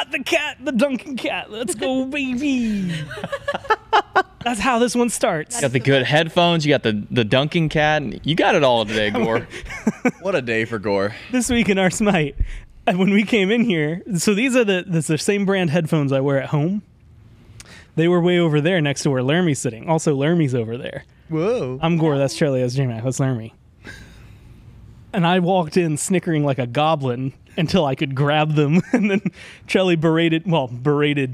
got the cat, the Duncan cat. Let's go, baby. That's how this one starts. You got the good headphones. You got the Duncan cat. You got it all today, Gore. What a day for Gore. This week in our Smite, when we came in here, so these are the same brand headphones I wear at home. They were way over there next to where LERMY's sitting. Also, LERMY's over there. Whoa. I'm Gore. That's Charlie. That's J-Mac. That's LERMY. And I walked in snickering like a goblin until I could grab them. And then Charlie berated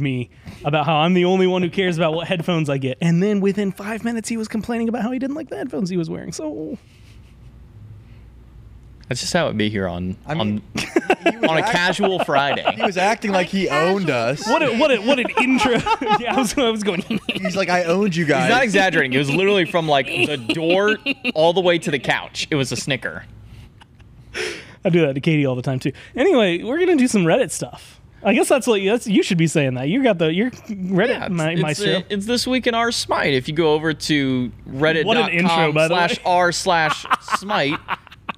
me about how I'm the only one who cares about what headphones I get. And then within 5 minutes, he was complaining about how he didn't like the headphones he was wearing. So that's just how it be here on a casual Friday. He was acting like he owned us. What an intro. Yeah, I was going. He's like, I owned you guys. He's not exaggerating. It was literally from like the door all the way to the couch. It was a snicker. I do that to Katie all the time too. Anyway, we're gonna do some Reddit stuff. I guess you should be saying that. You got your Reddit maestro. It's this week in our Smite. If you go over to reddit.com/r/smite,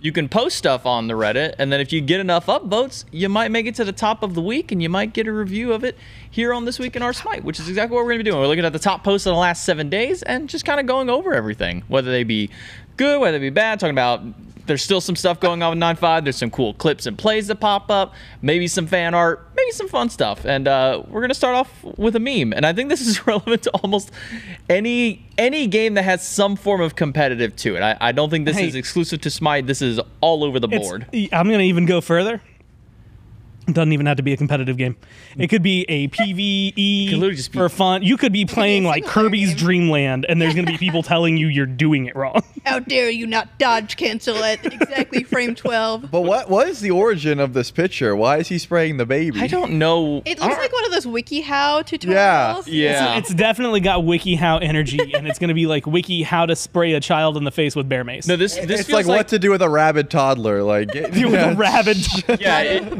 you can post stuff on the Reddit, and then if you get enough upvotes, you might make it to the top of the week, and you might get a review of it here on This Week in Our Smite, which is exactly what we're going to be doing. We're looking at the top posts of the last 7 days and just kind of going over everything, whether they be good, whether they be bad, talking about there's still some stuff going on with 9.5. There's some cool clips and plays that pop up, maybe some fan art, maybe some fun stuff. And we're going to start off with a meme. And I think this is relevant to almost any game that has some form of competitive to it. I don't think this is exclusive to Smite. This is all over the board. I'm going to even go further. It doesn't even have to be a competitive game. It could be a PvE for fun. You could be playing like Kirby's Dream Land, and there's going to be people telling you you're doing it wrong. How dare you not dodge cancel at exactly frame 12. But what is the origin of this picture? Why is he spraying the baby? I don't know. It looks like one of those WikiHow tutorials. Yeah. It's definitely got WikiHow energy, and it's going to be like Wiki how to spray a child in the face with bear mace. No, this it's feels like what to do with a rabid toddler. Like with a rabid.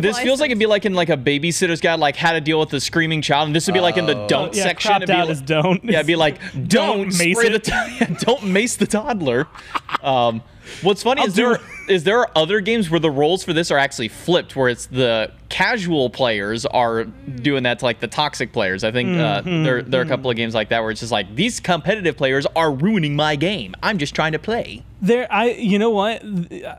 This feels like it'd be like in like a babysitter's guide, like how to deal with a screaming child, and this would be like in the don't section. Cropped out as don't. Yeah, it'd be like don't mace don't mace the toddler. What's funny is there are other games where the roles for this are actually flipped, where it's the casual players are doing that to like the toxic players. I think there are a couple of games like that where it's just like these competitive players are ruining my game. I'm just trying to play. You know what?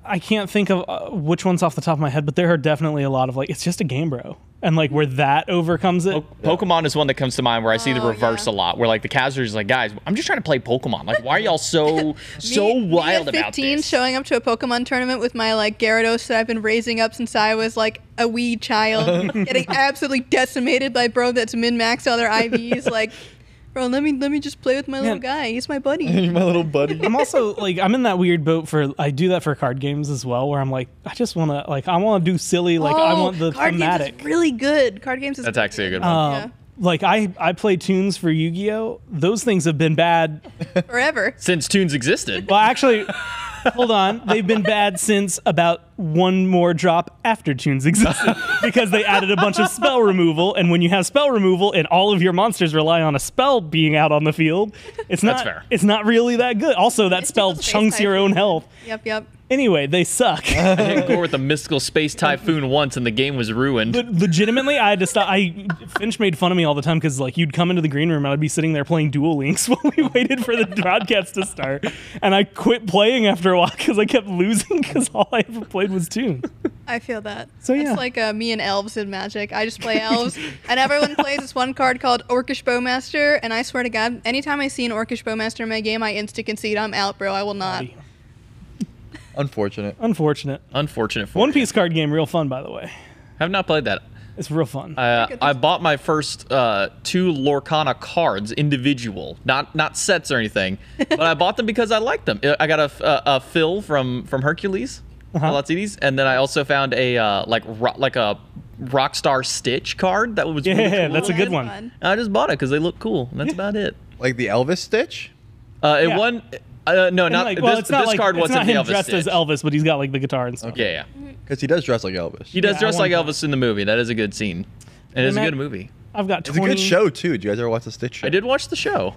I can't think of which one's off the top of my head, but there are definitely a lot of like, it's just a game, bro. And like where that overcomes it. Pokemon is one that comes to mind where I see the reverse a lot, where like the casuals are like, guys, I'm just trying to play Pokemon. Like, why are y'all so wild about this? Showing up to a Pokemon tournament with my like Gyarados that I've been raising up since I was like a wee child, getting absolutely decimated by bro that's min-maxed all their IVs. Like, bro, let me just play with my little guy. He's my buddy. My little buddy. I'm also like, I'm in that weird boat I do that for card games as well, where I'm like, I just want to like, I want to do silly, like I want the card thematic. Games is really good. Card games is That's actually a good one. Like I play tunes for Yu-Gi-Oh. Those things have been bad forever since tunes existed. Well, actually, hold on. They've been bad since about one more drop after tunes existed, because they added a bunch of spell removal, and when you have spell removal and all of your monsters rely on a spell being out on the field, it's not it's not really that good. Also, that spell chunks your own health. Yep. Anyway, they suck. I hit Gore with a mystical space typhoon once, and the game was ruined. But legitimately, I had to stop. Finch made fun of me all the time because like you'd come into the green room and I'd be sitting there playing Duel Links while we waited for the broadcast to start, and I quit playing after a while because I kept losing because all I ever played was tunes. I feel that. So yeah, it's like me and elves in Magic. I just play elves, and everyone plays this one card called Orcish Bowmaster, and I swear to God, anytime I see an Orcish Bowmaster in my game, I insta-concede. I'm out, bro. I will not. Unfortunate. Unfortunate for One Piece card game, real fun, by the way. Have not played that. It's real fun. I bought my first 2 Lorcana cards individual, not sets or anything, but I bought them because I liked them. I got a fill from Hercules, Alatsides, and then I also found a like a Rockstar Stitch card that was really cool. That's a good one. And I just bought it because they look cool, and that's about it. Like the Elvis Stitch? It won. No, not like, this card wasn't not him the Elvis dressed Stitch. as Elvis, but he's got like the guitar and stuff. Okay. Yeah. Because he does dress like Elvis. He does dress like Elvis in the movie. That is a good scene. And it's a good movie. I've got 20. It's a good show too. Did you guys ever watch the Stitch show? I did watch the show.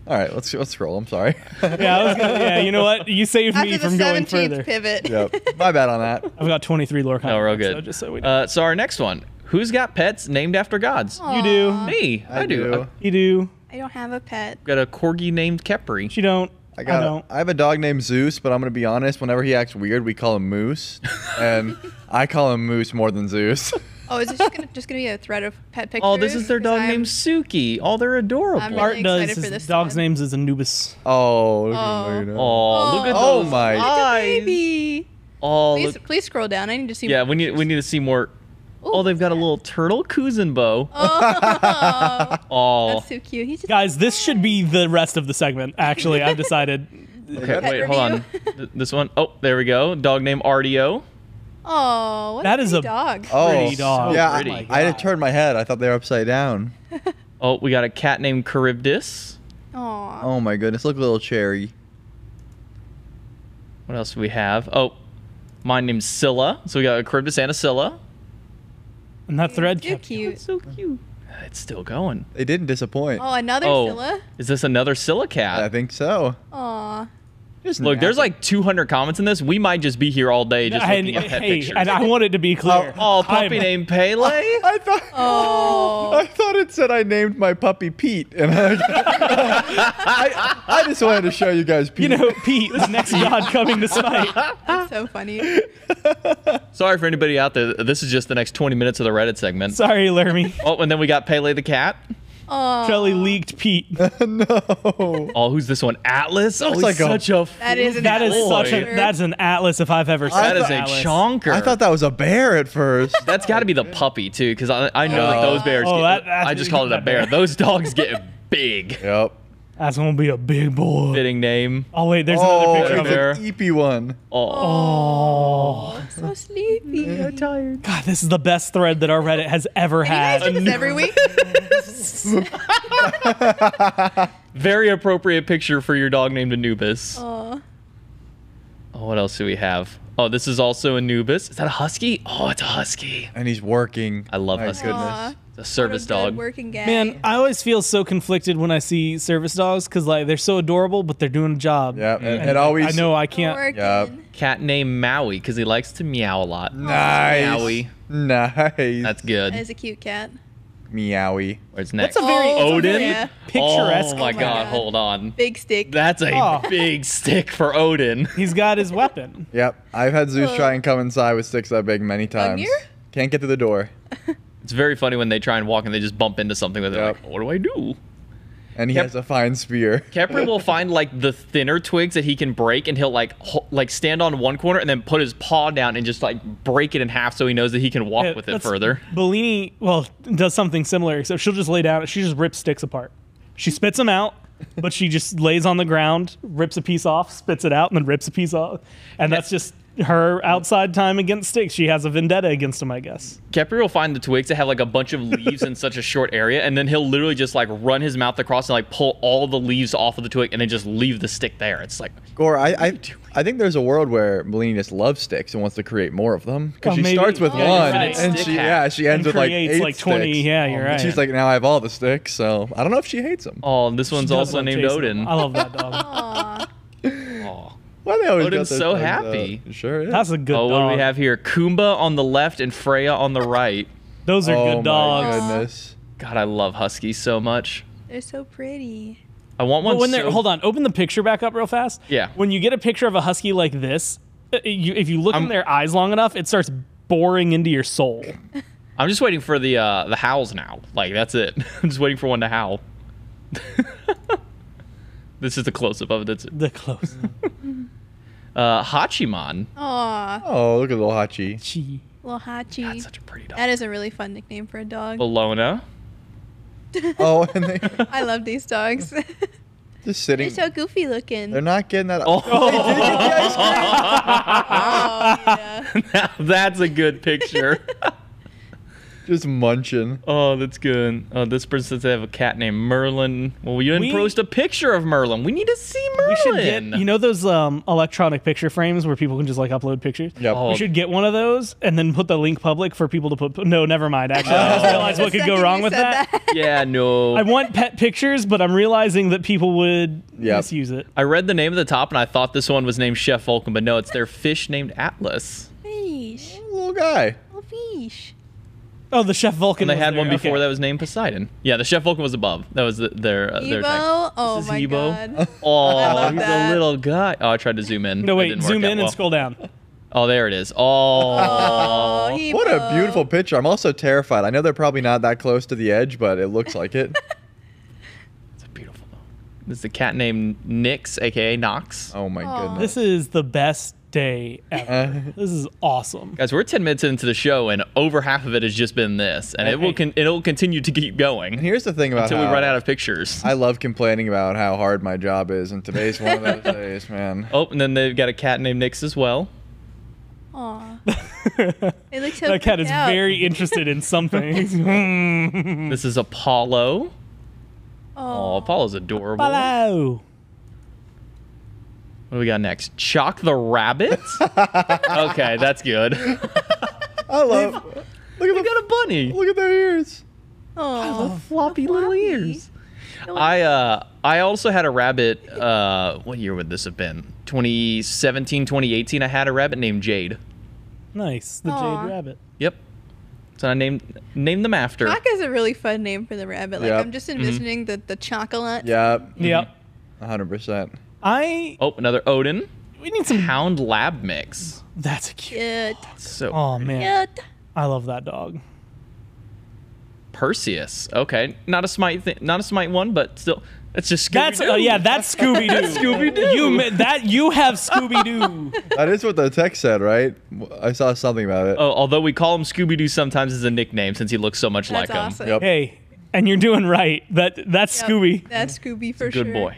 All right, let's scroll. I'm sorry. Yeah, you know what? You saved me from going further. Pivot. Yep. My bad on that. I've got 23 Lorcana. No, we're all good. So just so we know. So our next one, Who's got pets named after gods? You do. Me. I do. You do. I don't have a pet. I've got a corgi named Kepri. You don't. I don't. I have a dog named Zeus, but I'm gonna be honest. Whenever he acts weird, we call him Moose, and I call him Moose more than Zeus. Oh, is this just gonna be a thread of pet pictures? Oh, this is their 'Cause dog I'm- named Suki. Oh, they're adorable. I'm really Art excited does. for His this dog's one. names is Anubis. Oh, look Oh. at Luna. Oh, look at Oh those my. Like a eyes. baby. Oh, Please, look. please scroll down. I need to see. Yeah, more we pictures. need to see more. Oh, they've got a little turtle Kuzenbo. Oh, Oh. that's so cute. He's just Guys, this should be the rest of the segment. Actually, I've decided. Okay, Pet wait, hold on. This one. Oh, there we go. Dog named Artio. Oh, what That a is pretty a- dog. Oh, Pretty dog. yeah. Oh I, my I had God. to turn my head. I thought they were upside down. Oh, we got a cat named Charybdis. Aw. Oh my goodness, look, little cherry. What else do we have? Oh, mine named Scylla. So we got a Charybdis and a Scylla. And that thread Too kept cute. So cute. It's still going. They didn't disappoint. Oh, another Oh, Scylla. is this another Scylla I cat? think so. Aw. Just Look, there's napping. like 200 comments in this. We might just be here all day just and, looking at pet hey, pictures. and I want it to be clear. Oh, puppy I'm- named Pele? I thought. Oh. I thought it said I named my puppy Pete, and I just wanted to show you guys Pete. You know, Pete, the next god coming to Smite. That's so funny. Sorry for anybody out there. This is just the next 20 minutes of the Reddit segment. Sorry, Lermy. Oh, and then we got Pele the cat. Oh. Shelly leaked Pete. no. Oh, who's this one? Atlas? Looks he's like a- such a That is an That is Atlas. such a. That's an atlas if I've ever seen. that is an a atlas. chonker. I thought that was a bear at first. That's got to be the puppy too, because I know that those bears. Oh, get, that's I just called it a that bear. bear. Those dogs get big. Yep. That's gonna be a big boy. Fitting name. Oh wait, there's Oh, another picture it's of bear. it. an eepy one. Oh, Oh, So sleepy. tired. God, this is the best thread that our Reddit has ever You guys had. do this every week? Very appropriate picture for your dog named Anubis. Aw. Oh, what else do we have? Oh, this is also Anubis. Is that a husky? Oh, it's a husky. And he's working. I love My huskies. goodness. Aw. It's a service What a good dog. working guy. Man, I always feel so conflicted when I see service dogs because like they're so adorable, but they're doing a job. Yeah, and it always. I know I can't. Working. Yep. Cat named Maui because he likes to meow a lot. Nice. Meowie. Nice. That's good. That is a cute cat. Meowie. Where's next? That's a very, Oh, Odin? yeah. picturesque. Oh my my god, God. hold on. Big stick. That's a Oh. big stick for Odin. He's got his weapon. Yep. I've had Zeus try and come inside with sticks that big many times. Gungnir? Can't get to the door. It's very funny when they try and walk and they just bump into something with it. Yep. Like, what do I do? And he Yep. has a fine spear. Kepri will find like the thinner twigs that he can break, and he'll like like stand on one corner and then put his paw down and just like break it in half so he knows that he can walk Yeah, with it that's- further. Bellini, well, does something similar, except she'll just lay down. She just rips sticks apart. She spits them out, but she just lays on the ground, rips a piece off, spits it out, and then rips a piece off. And that's just her outside time against sticks. She has a vendetta against them, I guess. Kepri will find the twigs that have like a bunch of leaves in such a short area, and then he'll literally just like run his mouth across and like pull all the leaves off of the twig and then just leave the stick there. It's like, Gore, I think there's a world where Bellini just loves sticks and wants to create more of them. Because Oh, she maybe. starts with Yeah, you're one, right. and Stick she hat. she ends And with like creates, 8 like, 20, sticks. yeah, you're And right. she's like, now I have all the sticks, so I don't know if she hates them. oh, this one's She does also love named chasing Odin. them. I love that dog. Aw. Oh. Why they always Odin's got those so things happy. out? It sure is. That's a good Oh, dog. what do we have here? Kumba on the left and Freya on the right. Those are oh good dogs. my goodness. God, I love huskies so much. They're so pretty. I want one. But when they're, so- hold on, open the picture back up real fast. Yeah. When you get a picture of a husky like this, if you look in their eyes long enough, it starts boring into your soul. I'm just waiting for the howls now. Like that's it. I'm just waiting for one to howl. This is the close up of it. That's it. The close. Hachiman. Aw. Oh, look at little Hachi. Gee. Little Hachi. That's such a pretty dog. That is a really fun nickname for a dog. Bologna. Oh, and they I love these dogs. just They're sitting. so goofy looking. They're not getting that. Oh, They did get the ice cream. Oh, yeah. now that's a good picture. Just munching. Oh, that's good. This person says they have a cat named Merlin. Well, you didn't We- post a picture of Merlin. We need to see Merlin. We should get, you know those electronic picture frames where people can just like upload pictures? Yep. Oh. We should get one of those and then put the link public for people to put. No, never mind. Actually, I just realized what The could go second wrong you with said that. Yeah, no. I want pet pictures, but I'm realizing that people would Yep. misuse it. I read the name of the top and I thought this one was named Chef Vulcan, but no, it's their fish named Atlas. Fish. Little guy. Little fish. Oh, the Chef Vulcan. And they was had there. one before Okay. that was named Poseidon. Yeah, the Chef Vulcan was above. That was their tag. Evo? Oh This is my Evo. god. Oh, love he's that. a little guy. Oh, I tried to zoom in. No, That wait. didn't work Zoom out in well. and scroll down. Oh, there it is. Oh. Oh, What a Evo. beautiful picture. I'm also terrified. I know they're probably not that close to the edge, but it looks like it. It's a beautiful. This is a cat named Nix, aka Knox. Oh my Aw. goodness. This is the best day ever. This is awesome. Guys, we're 10 minutes into the show, and over half of it has just been this, and it will continue to keep And going here's the thing about until we how run out of pictures. I love complaining about how hard my job is, and today's one of those days, man. Oh, and then they've got a cat named Nix as well. Aw. It looks so That cat is freaked out. very interested in something. This is Apollo. Oh, Oh. Apollo's adorable. Hello. What do we got next? Chalk the Rabbit? Okay, that's good. I love. Look We at got a bunny. Look at their ears. Oh. Floppy little Floppy. ears. I also had a rabbit. What year would this have been? 2017, 2018. I had a rabbit named Jade. Nice. The Aw. Jade Rabbit. Yep. So I named them after. Chalk is a really fun name for the rabbit. Like Yep. I'm just envisioning the chocolate. Yep. Yep. 100%. Oh, another Odin. We need some. Hound Lab Mix. That's a cute. Cute. So Oh man, Cute. I love that dog. Perseus. Okay, not a Smite one, but still, it's just Scooby That's Doo. yeah, that's Scooby Doo. Scooby-Doo. You have Scooby Doo. That is what the text said, right? I saw something about it. Oh, although we call him Scooby Doo sometimes as a nickname since he looks so much That's like him. awesome. Yep. Hey, and you're doing right. That's Yep, Scooby. That's Scooby for Good sure. boy.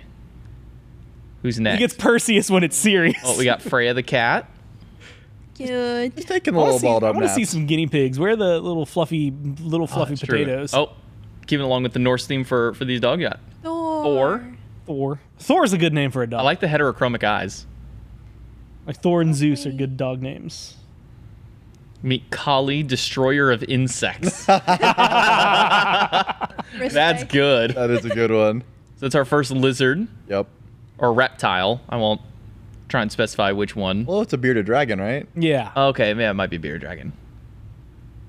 Who's He next? gets Perseus when it's serious. Oh, we got Freya the cat. Cute. He's taking a I little balled up want to see naps. some guinea pigs. Where are the little fluffy That's true. potatoes? Oh, keeping along with the Norse theme for these dogs. Yeah. Thor. Thor. Thor's a good name for a dog. I like the heterochromic eyes. Like Thor and Zeus are good dog names. Meet Kali, destroyer of insects. Respect. That's good. That is a good one. So that's our first lizard Yep. or reptile. I won't try and specify which one. Well, it's a bearded dragon, right? Yeah. Okay, yeah, it might be bearded dragon.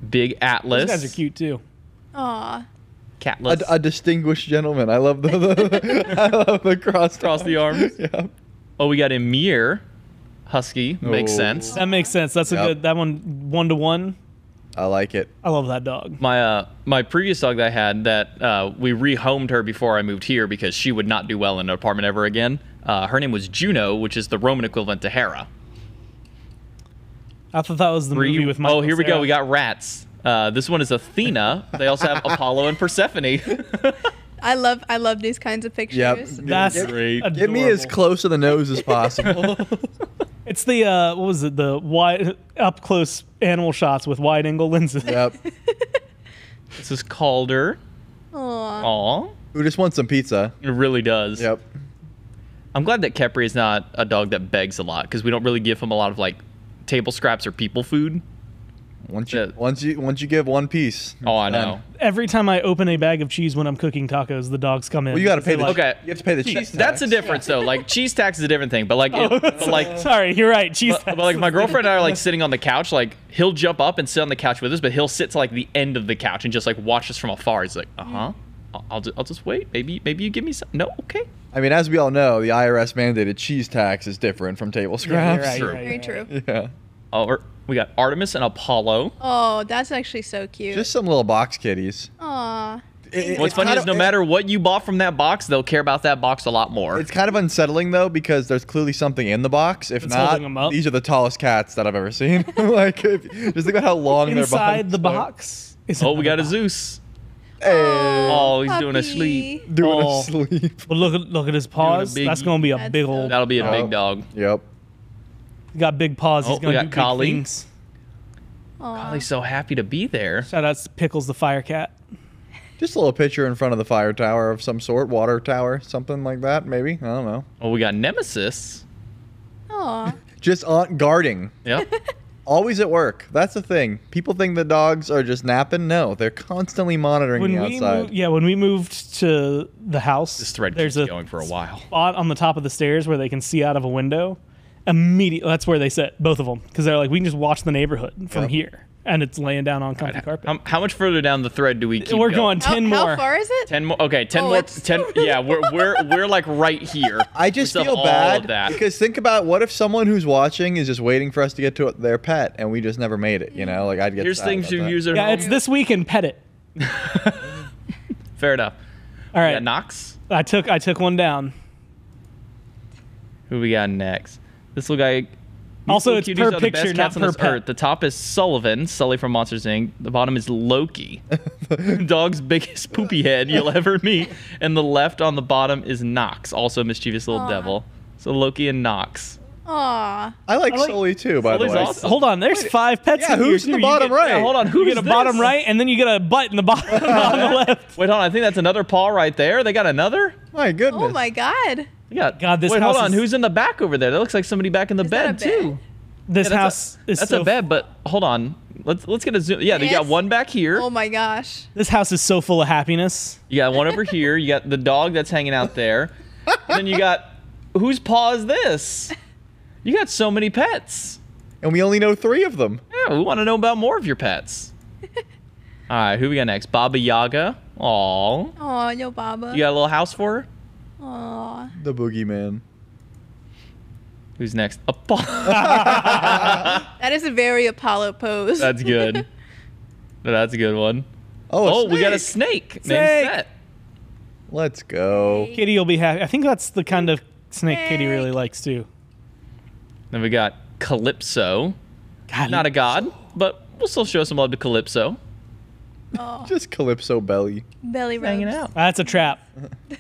Big Atlas. Those guys are cute too. Aw. Catless. A distinguished gentleman. I love the I love the cross Across the arms. Yeah. Oh, we got Emir. Husky. Makes Oh. sense. That makes sense. That's a Yep. good. That one to one. I like it. I love that dog. My previous dog that I had that we rehomed her before I moved here because she would not do well in an apartment ever again. Her name was Juno, which is the Roman equivalent to Hera. I thought that was the movie with Michael Oh, here we go. Cera. We got rats. This one is Athena. They also have Apollo and Persephone. I love these kinds of pictures. Yep. That's Great. Get me as adorable. close to the nose as possible. It's the what was it? The wide up close animal shots with wide angle lenses. Yep. This is Calder. Aw. Aw. Who just wants some pizza? It really does. Yep. I'm glad that Kepri is not a dog that begs a lot because we don't really give him a lot of like table scraps or people food. Once Yeah. you give one piece. Oh, I it's know. done. Every time I open a bag of cheese when I'm cooking tacos, the dogs come in. Well, you got to pay They're the like, Okay. You have to pay the cheese. That's a tax. difference though. Like cheese tax is a different thing, but like, but like, Sorry, you're right. Cheese. but like my girlfriend and I are like sitting on the couch. Like he'll jump up and sit on the couch with us, but he'll sit to like the end of the couch and just like watch us from afar. He's like, I'll just wait. Maybe you give me some. No, okay. I mean, as we all know, the IRS mandated cheese tax is different from table Yeah, scraps. you're True. right, Very you're true. Yeah. Oh, we got Artemis and Apollo. Oh, that's actually so cute. Just some little box kitties. Aw. What's funny is no matter what you bought from that box, they'll care about that box a lot more. It's kind of unsettling though because there's clearly something in the box. If It's not, holding 'em up. these are the tallest cats that I've ever seen. Like, just think about how long Inside their the box. is Oh, we got a another box. Zeus. Hey, Oh, he's doing a Puppy. sleep. doing Oh. a sleep. But look at his paws. big- That's gonna be a That's big so old. That'll be a Oh. big dog. Yep. He got big paws. Oh, He's we gonna got do big Kali. things. Aw. Ollie's so happy to be there. Shout out to Pickles the fire cat. Just a little picture in front of the fire tower of some sort, water tower, something like that, maybe. I don't know. Oh, we got Nemesis. Aw. Just on guarding. Yep. Always at work. That's the thing. People think the dogs are just napping. No, they're constantly monitoring When the we outside. when we moved to the house, This thread there's keeps a going for a while. spot on the top of the stairs where they can see out of a window. Immediately, that's where they sit, both of them, because they're like, we can just watch the neighborhood from Yep. here. and it's laying down on comfy carpet. How much further down the thread do we keep We're going 10 more. How far is it? 10 more. Okay, 10 Oh, more. it's 10. Yeah, we're like right here. I just We still feel have all of bad that. because think about what if someone who's watching is just waiting for us to get to their pet and we just never made it. You know, like I'd get. Here's sad things about you that. use at Yeah, home. it's this week in Pet It. Fair enough. All Yeah, right, Knox. I took one down. Who we got next? This little guy. Also, These it's little per cuties are the picture, best not cats on per this pet. earth. The top is Sully from Monsters Inc. The bottom is Loki, dog's biggest poopy head you'll ever meet. And the left on the bottom is Knox, also a mischievous little devil. So Loki and Knox. Aw. I like like- Sully too, by the Sully's way. awesome. Hold on, there's 5 pets Yeah, in here who's in too. the You bottom get- right? Yeah, hold on. You Who's get a bottom this? right, and then you get a butt in the bottom on the left. Wait, hold on. I think that's another paw right there. They got another. My goodness. Oh my god. We got. God, this Wait, house hold on. is- Who's in the back over there? That looks like somebody back in the Is that bed a bed? too. This Yeah, house is That's so a bed, but hold on. Let's get a zoom. Yeah, you got Yes. one back here. Oh my gosh. This house is so full of happiness. You got one over here. You got the dog that's hanging out there. And then you got whose paw is this? You got so many pets. And we only know 3 of them. Yeah, we want to know about more of your pets. All right, who we got next? Baba Yaga. Aw. Aw, yo Baba. You got a little house for her? Aw. The boogeyman. Who's next? That is a very Apollo pose. That's good. That's a good one. Oh, Oh, we got a snake. snake named Snake. Set. Let's go. Kitty will be happy. I think that's the kind of snake Kitty Snake. really likes too. Then we got Calypso. God, Not a god, but we'll still show some love to Calypso. Aw. Just Calypso belly. Belly rubs. Hanging out. That's a trap.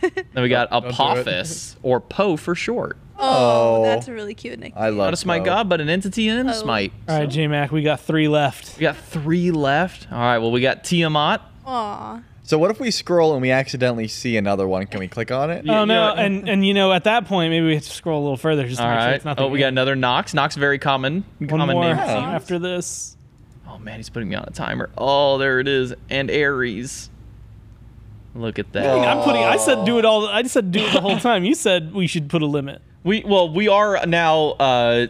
Then we got Don't do it. Apophis, or Poe for short. Oh, Oh. that's a really cute nickname. I love Not a Smite Poe. god, but an entity in Oh. Smite. All right, J-Mac, we got 3 left. We got 3 left. All right, well, we got Tiamat. Aw. So what if we scroll and we accidentally see another one? Can we click on it? Yeah. Oh no, you know- and you know at that point maybe we have to scroll a little further just to All make sure right. it's not the Oh, we got end. another Nox. Nox, very common One more name. it Yeah. seems. after this. Oh, man, he's putting me on a timer. Oh, there it is. And Aries. Look at that. I said do it all. I said do it the whole time. You said we should put a limit. We are now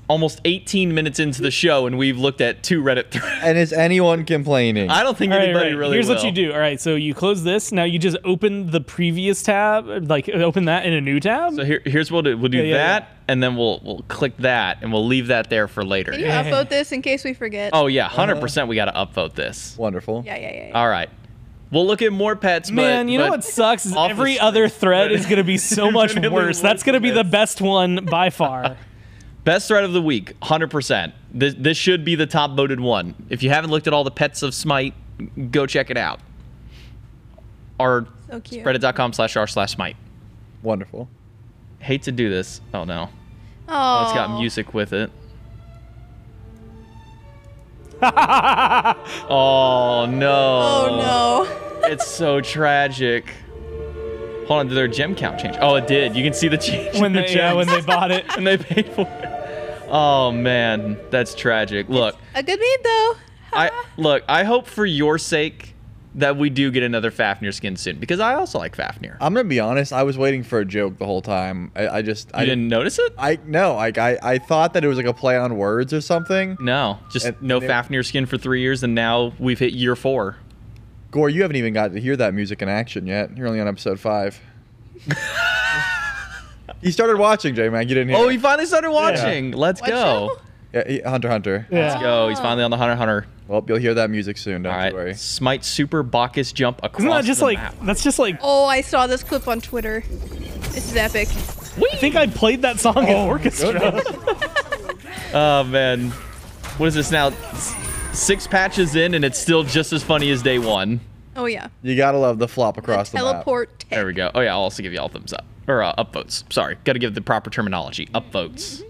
almost 18 minutes into the show, and we've looked at 2 Reddit threads. And is anyone complaining? I don't think All right, anybody right. really Here's will. what you do. All right, so you close this. Now you just open the previous tab, like open that in a new tab. So here's what we'll do. Yeah, that, yeah. and then we'll click that, and we'll leave that there for later. Can you upvote this in case we forget? Oh, yeah, 100% we got to upvote this. Wonderful. Yeah. All right. We'll look at more pets, Man, but, you know but what sucks is off the every screen. other thread is going to be so much Infinitely worse. That's going to be the worse. best one by far. Best thread of the week, 100%. This should be the top voted one. If you haven't looked at all the pets of Smite, go check it out. Or So cute. reddit.com/r/smite. Wonderful. Hate to do this. Oh no. Oh, It's got music with it. Oh no. Oh no. It's so tragic. Hold on, did their gem count change? Oh, it did. You can see the change when in the they gems. when they bought it. and they paid for it. Oh man, that's tragic. Look, A good beat though. I hope for your sake that we do get another Fafnir skin soon, because I also like Fafnir. I'm gonna be honest. I was waiting for a joke the whole time. I You didn't notice it? I thought that it was like a play on words or something. No, just And no they- Fafnir skin for 3 years, and now we've hit year 4. Gore, you haven't even got to hear that music in action yet. You're only on episode 5. You started watching, J-Man. You didn't hear. Oh, it. he finally started watching. Let's What go. show? Yeah, Hunter Hunter. Yeah. Let's go. He's finally on the Hunter. Well, you'll hear that music soon. Don't All you right. worry. Smite Super Bacchus jump across Isn't that just the like map. that's just like Oh, I saw this clip on Twitter. This is epic. I think I played that song in orchestra. Oh man, what is this now? 6 patches in, and it's still just as funny as day 1. Oh yeah. You gotta love the flop across the map. Teleport tech. There we go. Oh yeah, I'll also give you all thumbs up or upvotes. Sorry, got to give the proper terminology. Upvotes.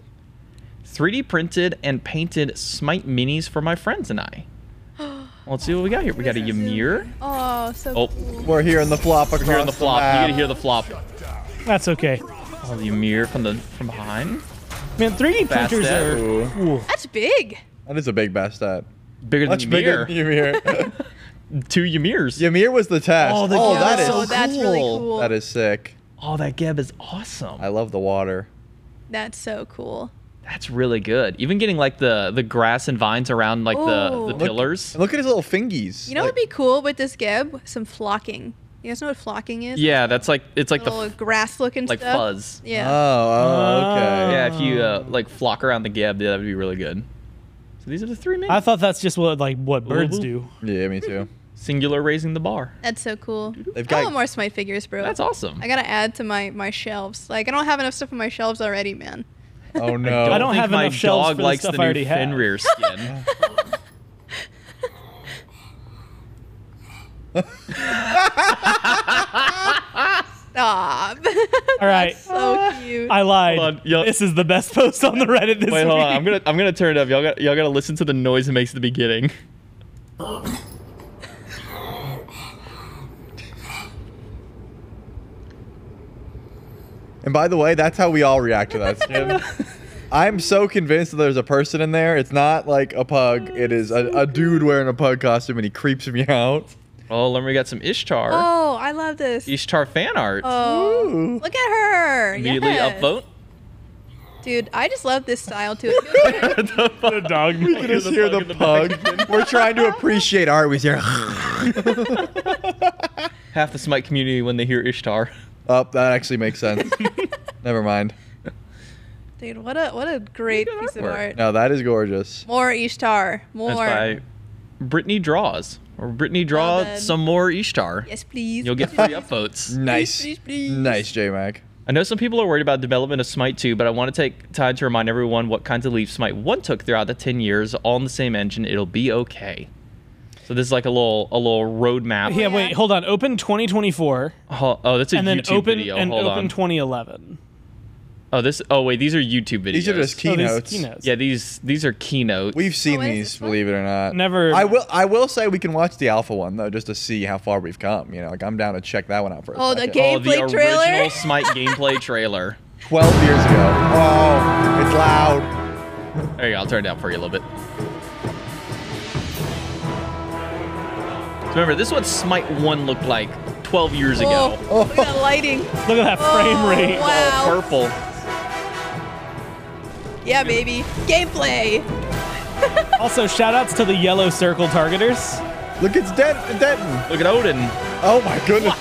3D printed and painted Smite minis for my friends and I. Let's see what we got here. We got a Ymir. Oh, so Oh, cool. We're hearing the flop across here in the flop. You map. get to hear the flop. That's okay. Oh, the Ymir from behind. Man, 3D Fast printers step. are Ooh, cool. That's big. that is a big Bastet. Bigger Much than bigger Ymir. than Ymir. 2 Ymirs. Ymir was the test. Oh, the oh Geb that is is so that's really cool. cool. that is sick. Oh, that Geb is awesome. I love the water. That's so cool. That's really good. Even getting like the grass and vines around like Ooh. the pillars. And look at his little fingies. You know what would be cool with this Geb? Some flocking. You guys know what flocking is? Yeah, that's like it's like little grass looking like stuff. fuzz. Yeah. Okay. Yeah, if you like flock around the geb, that would be really good. So these are the 3 main. I thought that's just what birds Ooh. do. Yeah, me too. Singular raising the bar. That's so cool. They've I got want more Smite figures, bro. That's awesome. I gotta add to my shelves. Like I don't have enough stuff on my shelves already, man. oh no. I don't think have my enough shelves dog for the likes stuff the I new already have. Fenrir skin. Stop. All right. So cute. I lied. Hold on, yo- This is the best post on the Reddit this Wait, week. hold on. I'm gonna turn it up. Y'all gotta listen to the noise it makes at the beginning. And by the way, that's how we all react to that skin. I'm so convinced that there's a person in there. It's not like a pug. It is a dude wearing a pug costume, and he creeps me out. Oh, then we got some Ishtar. Oh, I love this. Ishtar fan art. Oh, Ooh. look at her. Immediately Yes. upvote. Dude, I just love this style too. It feels like- The dog. You can just hear the pug. We're trying to appreciate art. We hear. Half the Smite community when they hear Ishtar. Oh, that actually makes sense. Never mind. Dude, what a great Good piece of artwork. art. No, that is gorgeous. More Ishtar. More. That's by Brittany Draws. Or Brittany draw then. some more Ishtar. Yes, please. You'll get free upvotes. Nice. Please, please. Nice, J-Mac. I know some people are worried about development of Smite 2, but I want to take time to remind everyone what kinds of leaps Smite 1 took throughout the 10 years, all in the same engine. It'll be okay. So this is like a little roadmap. Yeah, wait, hold on. Open 2024, Oh, that's a and then YouTube open video. and Hold open on. 2011. Oh wait, these are YouTube videos. These are just Oh, these keynotes. keynotes. Yeah, these are keynotes. We've seen what is these, this one? believe it or not. Never. I will say we can watch the alpha one though, just to see how far we've come. You know, like I'm down to check that one out first. Oh, the game- the gameplay trailer? original Smite gameplay trailer. 12 years ago. Oh, it's loud. There you go. I'll turn it down for you a little bit. So remember, this is what Smite 1 looked like 12 years ago. Oh, look at that lighting. Look at that frame Oh, rate. wow. Purple. Yeah, baby. Gameplay. Also, shout outs to the yellow circle targeters. Look, it's Denton. Look at Odin. Oh my goodness.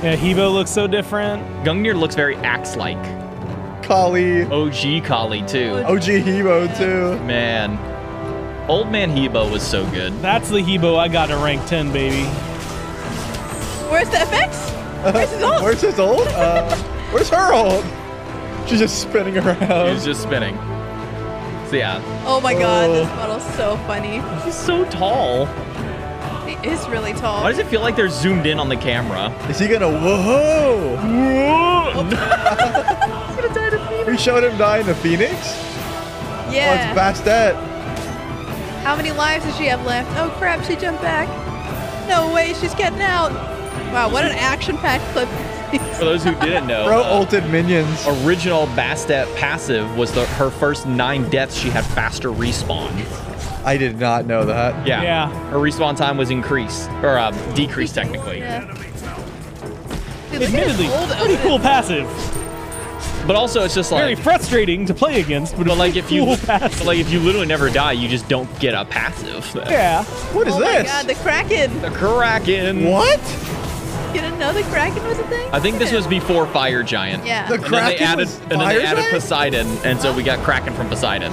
Yeah, Hebo looks so different. Gungnir looks very axe-like. Kali. OG Kali, too. OG Hebo too. Man. Old Man Hebo was so good. That's the Hebo I got to rank 10, baby. Where's the FX? Where's his ult? Where's his ult? Where's her ult? She's just spinning around. He's just spinning. So yeah, Oh my god, Oh. this model's so funny. he's so tall. He is really tall. Why does it feel like they're zoomed in on the camera? Is he gonna whoa? We showed him dying to Phoenix? Yeah. Oh, it's Bastet. How many lives does she have left? Oh crap, she jumped back. No way, she's getting out. Wow, what an action-packed clip. For those who didn't know, Bro ulted minions. original Bastet passive was her first 9 deaths. She had faster respawn. I did not know that. Yeah. Yeah. Her respawn time was increased or decreased technically. Yeah. Dude, look at Admittedly, his old pretty Odin. cool passive. But also, it's just Very like, frustrating to play against, but, but like if you, cool but passive. like if you literally never die, you just don't get a passive. Yeah. What is Oh this? my god, the Kraken. The Kraken. What? You didn't know the Kraken was a thing? I think this was before Fire Giant. Yeah. The And then they Kraken added, was and then Fire they added Giant? Poseidon, and so we got Kraken from Poseidon.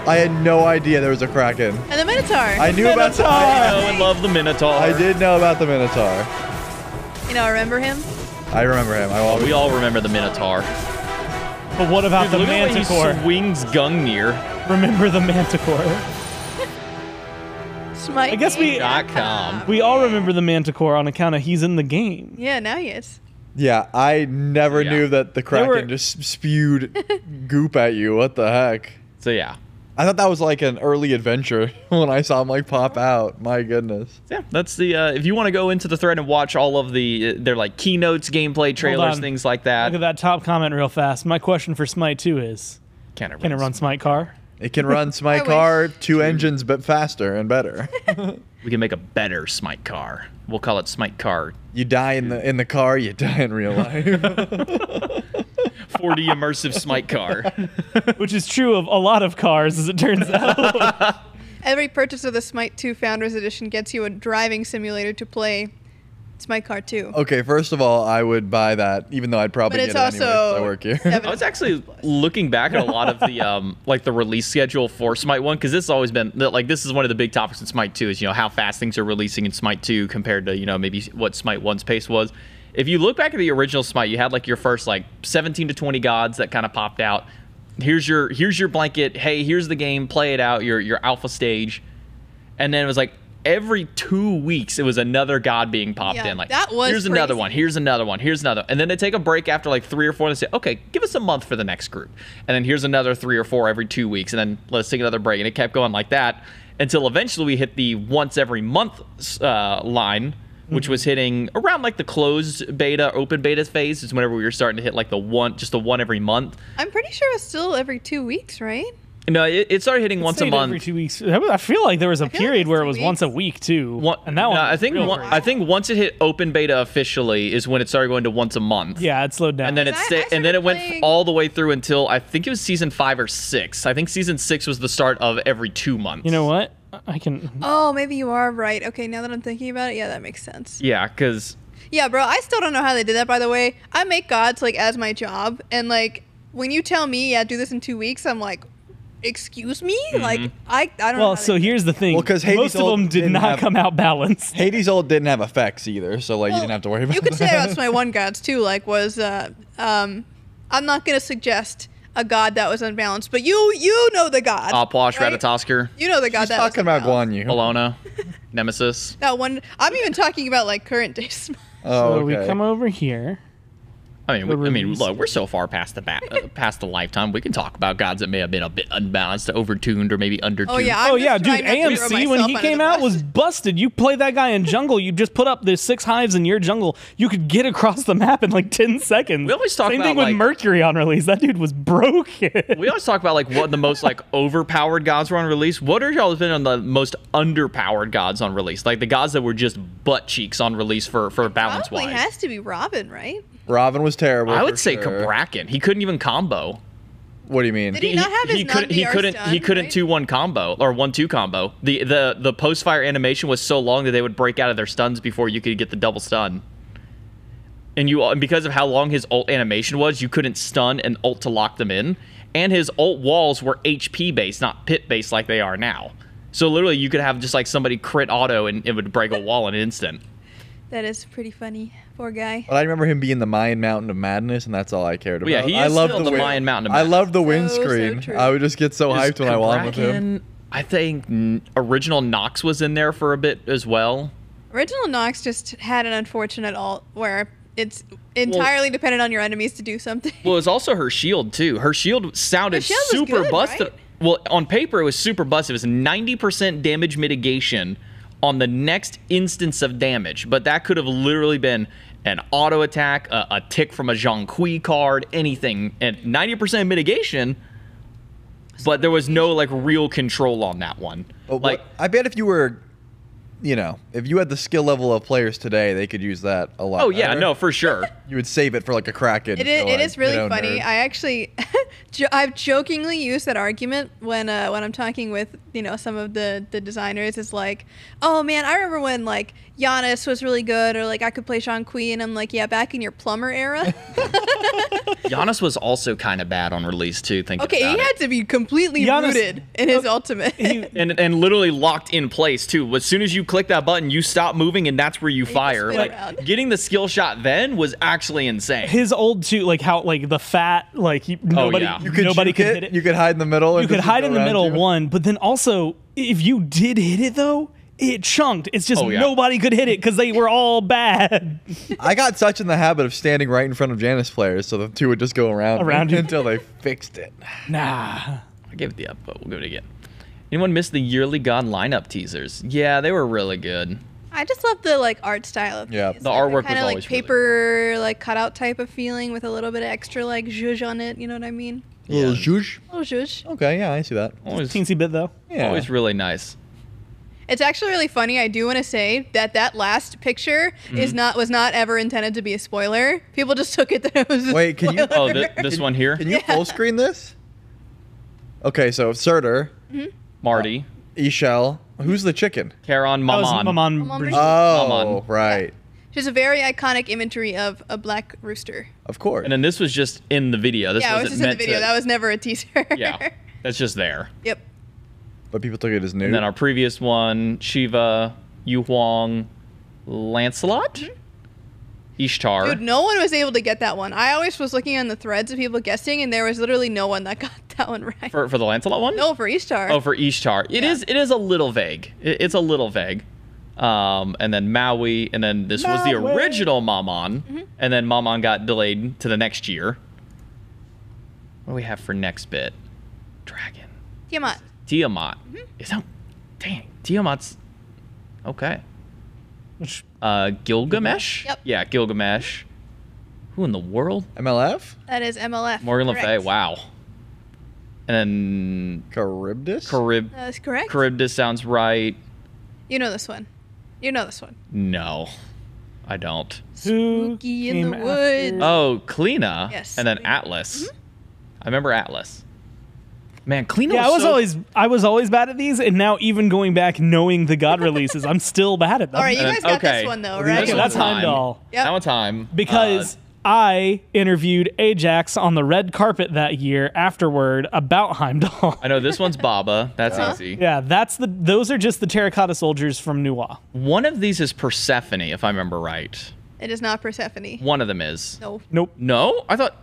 I had no idea there was a Kraken. And the Minotaur. I knew about the. Minotaur! I know and love the Minotaur. I did know about the Minotaur. You know, remember him? I remember him. I always. We all remember the Minotaur. But what about Dude, the look at the way Manticore? he swings Gungnir. Remember the Manticore. Smite. I guess we- .com. We all remember the Manticore on account of he's in the game. Yeah, now he is. Yeah, I never Yeah. knew that the Kraken were- just spewed goop at you. What the heck? So yeah. I thought that was like an early adventure when I saw him like pop out. My goodness. Yeah, that's the if you want to go into the thread and watch all of the they're like keynotes, gameplay trailers, on. things like Look that. at that top comment real fast. My question for Smite 2 is, Can can it run Smite Car? It can run Smite I car, 2 engines, but faster and better. We can make a better Smite car. We'll call it Smite car. You die in the car, you die in real life. 4D immersive Smite car. Which is true of a lot of cars, as it turns out. Every purchase of the Smite 2 Founders Edition gets you a driving simulator to play Smite Car 2. Okay, first of all, I would buy that, even though I'd probably But get it's it anyway 'cause I also work here. I was actually looking back at a lot of the like the release schedule for Smite 1, because this has always been like, this is one of the big topics in Smite 2 is, you know, how fast things are releasing in Smite 2 compared to, you know, maybe what Smite 1's pace was. If you look back at the original Smite, you had like your first like 17 to 20 gods that kind of popped out. Here's your blanket. Hey, here's the game. Play it out. Your alpha stage. And then it was like every 2 weeks it was another god being popped in. Like, that was here's another crazy. one. Here's another one. Here's another. And then they take a break after like 3 or 4 and they say, okay, give us a month for the next group. And then here's another 3 or 4 every 2 weeks. And then let us take another break. And it kept going like that until eventually we hit the once every month line, which was hitting around like the closed beta, open beta phase. Is whenever we were starting to hit like the one every month. I'm pretty sure it's still every 2 weeks, right? No, it started hitting once a Stayed month. every 2 weeks. I feel like there was a feel like period it's where 2 it was weeks. once a week too. And that no, one, I think real one, crazy. I think once it hit open beta officially is when it started going to once a month. Yeah, it slowed down. And then it I and then it started went playing- all the way through until I think it was season 5 or 6. I think season 6 was the start of every 2 months. You know what? I can. Oh, maybe you are right. Okay, now that I'm thinking about it, yeah, that makes sense. Yeah, because Yeah, bro, I still don't know how they did that, by the way. I make gods, like, as my job, and, like, when you tell me, yeah, do this in 2 weeks, I'm like, excuse me? Like, I don't know. Well, how so they did here's the thing. Well, 'cause Hades most of ult them did didn't not have- come out balanced. Hades ult didn't have effects either, so like Well, you didn't have to worry about You could say that. that's my one gods, too, like, was, I'm not going to suggest a god that was unbalanced, but you know the god. Opwash, right? Ratatosker, You know the god She's that was talking about unbalanced. Guan Yu. Bologna, Nemesis. That one, I'm even talking about, like, current days. Oh, So we okay. come over here. I mean, release. look, we're so far past past the lifetime. We can talk about gods that may have been a bit unbalanced, overtuned, or maybe undertuned. Oh, yeah. Oh I'm yeah, just dude. trying not to throw AMC when myself he under came the out bus. was busted. You play that guy in jungle, you just put up the 6 hives in your jungle. You could get across the map in like 10 seconds. We always talk Same about, thing with like- Mercury on release. That dude was broken. We always talk about like what the most like overpowered gods were on release. What are y'all been on the most underpowered gods on release? Like the gods that were just butt cheeks on release for balance Probably wise. has to be Robin, right? Robin was terrible. I for would say sure. Kabrakan. He couldn't even combo. What do you mean? Did he not have his couldn't he non-VR couldn't stun, he couldn't right? 2-1 combo or 1-2 combo. The post fire animation was so long that they would break out of their stuns before you could get the double stun. And because of how long his ult animation was, you couldn't stun and ult to lock them in. And his ult walls were HP based, not pit based like they are now. So literally you could have just like somebody crit auto and it would break a wall in an instant. That is pretty funny. Poor guy. But I remember him being the Mayan Mountain of Madness, and that's all I cared about. Well, yeah, he I is loved still the win- Mayan Mountain of I Madness. loved the So windscreen. true. I would just get so Is hyped when I won with him. Kabrakan- I think original Nox was in there for a bit as well. Original Nox just had an unfortunate ult where it's entirely dependent on your enemies to do something. Well, it was also her shield too. Her shield sounded Her shield was super good, busted. right? Well, on paper it was super busted. It was 90% damage mitigation on the next instance of damage, but that could have literally been an auto attack, a tick from a Zhang Kui card, anything, and 90% mitigation. But there was no like real control on that one. But Like I bet if you were, you know, if you had the skill level of players today, they could use that a lot. oh yeah, better. no, for sure. You would save it for like a Kraken. It is really funny. Nerd. I actually, I've jokingly used that argument when I'm talking with some of the designers. Is like, oh man, I remember when like Giannis was really good, or like I could play Sean Kui, and I'm like, yeah, back in your plumber era. Giannis was also kind of bad on release too. Thinking Okay, about he it. had to be completely Giannis- rooted in his ultimate. and literally locked in place too. As soon as you click that button, you stop moving, and that's where you fire. spin Like around. getting the skill shot then was actually insane. His old too, like how like the fat, like nobody, yeah. You could nobody juke could hit it. You could hide in the middle. and You could just hide go in the around middle you. one, but then also if you did hit it though, it chunked. It's just Oh, yeah. nobody could hit it because they were all bad. I got such in the habit of standing right in front of Janus players, so the two would just go around Around you. until they fixed it. Nah. I gave it the up, but we'll give it again. Anyone miss the yearly God lineup teasers? Yeah, they were really good. I just love the like art style of Yeah. these. The artwork was kind of like always really paper like cutout type of feeling with a little bit of extra like zhuzh on it. You know what I mean? Little Yeah. zhuzh. A little zhuzh. Okay, yeah, I see that. Always, Teensy bit though. Yeah. always really nice. It's actually really funny. I do want to say that last picture was not ever intended to be a spoiler. People just took it that it was a Wait, can you- spoiler. Oh, this one here? Can you full screen this? Okay, so Surtur, Marty. Eshell. Who's the chicken? Karen That was Maman. Maman Maman Brigitte. Oh, Maman. right. Just a very iconic imagery of a black rooster. Of course. And then this was just in the video. This Yeah, it was wasn't just in the meant video. to. That was never a teaser. Yeah, that's just there. Yep. But people took it as new. And then our previous one, Shiva, Yu Huang, Lancelot, Ishtar. Dude, no one was able to get that one. I always was looking on the threads of people guessing, and there was literally no one that got that one right. For the Lancelot one? No, for Ishtar. Oh, for Ishtar. It is a little vague. It's a little vague. And then Maui, and then this was the Maui. original Maman, and then Maman got delayed to the next year. What do we have for next bit? Dragon. Tiamat. Tiamat. Is that? Dang, Tiamat's. Okay. Which- Gilgamesh? Yep. Yeah, Gilgamesh. Who in the world? MLF? That is MLF. Morgan Le Correct. Fay. Wow. And Charybdis? then That is correct. Charybdis sounds right. You know this one. You know this one. No, I don't. Who Spooky in the came woods. after- Oh, Kleena. Yes. And then Atlas. I remember Atlas. Man, Kleena Yeah, was I was always bad at these, and now even going back knowing the God releases, I'm still bad at them. All right, you And guys then- got okay. this one though, What do you right? think Okay, that's Time. Heimdall. Yep. That one time. Because I interviewed Ajax on the red carpet that year afterward about Heimdall. I know this one's Baba. That's easy. Yeah, those are just the terracotta soldiers from Nuwa. One of these is Persephone, if I remember right. It is not Persephone. One of them is. No. Nope. No? I thought.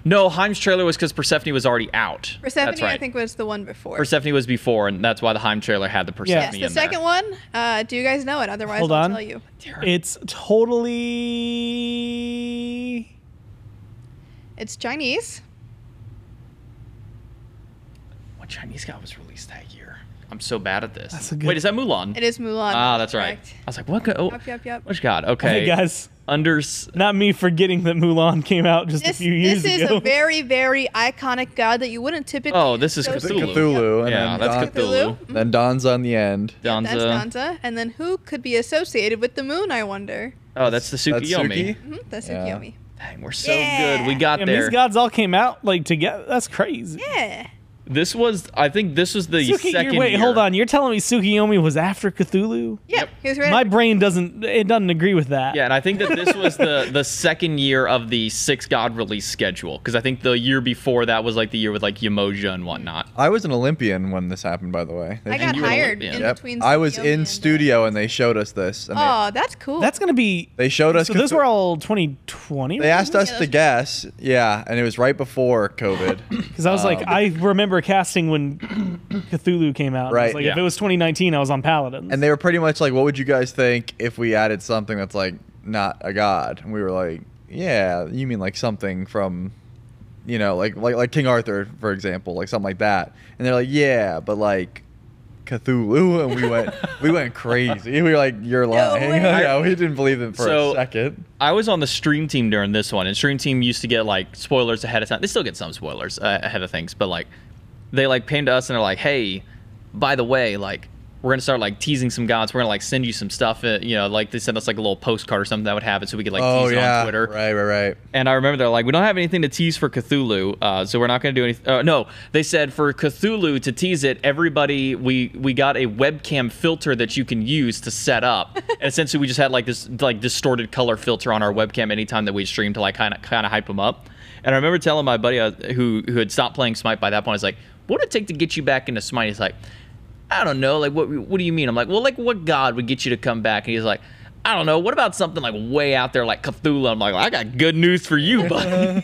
No, Heim's trailer was because Persephone was already out. Persephone, That's right. I think, was the one before. Persephone was before, and that's why the Heim trailer had the Yes, Persephone the in second one. Do you guys know it? Otherwise, Hold I'll on. tell you. It's totally. It's Chinese. What Chinese guy was released that year? I'm so bad at this. That's a good- Wait, is that Mulan? It is Mulan. Ah, that's right. Correct. I was like, what? Oh, Yep. which god? Okay. Hey guys, Under. not me forgetting that Mulan came out just a few years This is ago. a very, very iconic god that you wouldn't typically. Oh, this is associate- Cthulhu. Cthulhu. And Yeah, then that's Don- Cthulhu. Then Don's on the end. Yep, that's Danza. Danza. And then who could be associated with the moon, I wonder? Oh, that's the That's Tsukiyomi. Suki? That's Yeah. Tsukiyomi. Dang, we're so Yeah. good. We got And there. these gods all came out like together. That's crazy. Yeah. This was, I think, this was the second. Wait, year. hold on. You're telling me Tsukiyomi was after Cthulhu? Yep. He was right. My brain doesn't agree with that. Yeah, and I think that this was the second year of the 6 god release schedule, because I think the year before that was like the year with like Yamoja and whatnot. I was an Olympian when this happened, by the way. I got you were hired Olympian. in Yep. between. I was Tsukiyomi in and, studio and they showed us this. And Oh, that's cool. That's going to be. they showed us. So those Cthulhu- were all 2020? They asked us Yeah, to those- guess. Yeah, and it was right before COVID. Because I was like, I remember casting when Cthulhu came out. I was Right. like, Yeah. if it was 2019, I was on Paladins. And they were pretty much like, "What would you guys think if we added something that's like not a god?" And we were like, "Yeah, you mean like something from, you know, like King Arthur, for example, like something like that." And they're like, "Yeah, but like Cthulhu," and we went crazy. We were like, "You're lying." way. Yeah, we didn't believe them for So- a second. I was on the stream team during this one, and stream team used to get like spoilers ahead of time. They still get some spoilers ahead of things, but like they like came to us and they're like, "Hey, by the way, like we're gonna start like teasing some gods. We're gonna like send you some stuff. You know, like they sent us like a little postcard or something that would have it, so we could like Oh tease it yeah, on Twitter." right. And I remember they're like, "We don't have anything to tease for Cthulhu, so we're not going to do anything." No, they said for Cthulhu to tease it, everybody, we got a webcam filter that you can use to set up. And essentially, we just had like this like distorted color filter on our webcam anytime that we streamed to like kind of hype them up. And I remember telling my buddy who had stopped playing Smite by that point, I was like, "What would it take to get you back into Smite?" He's like, "I don't know. Like, what do you mean?" I'm like, "Well, like, what god would get you to come back?" And he's like, "I don't know. What about something like way out there like Cthulhu?" I'm like, "I got good news for you, buddy."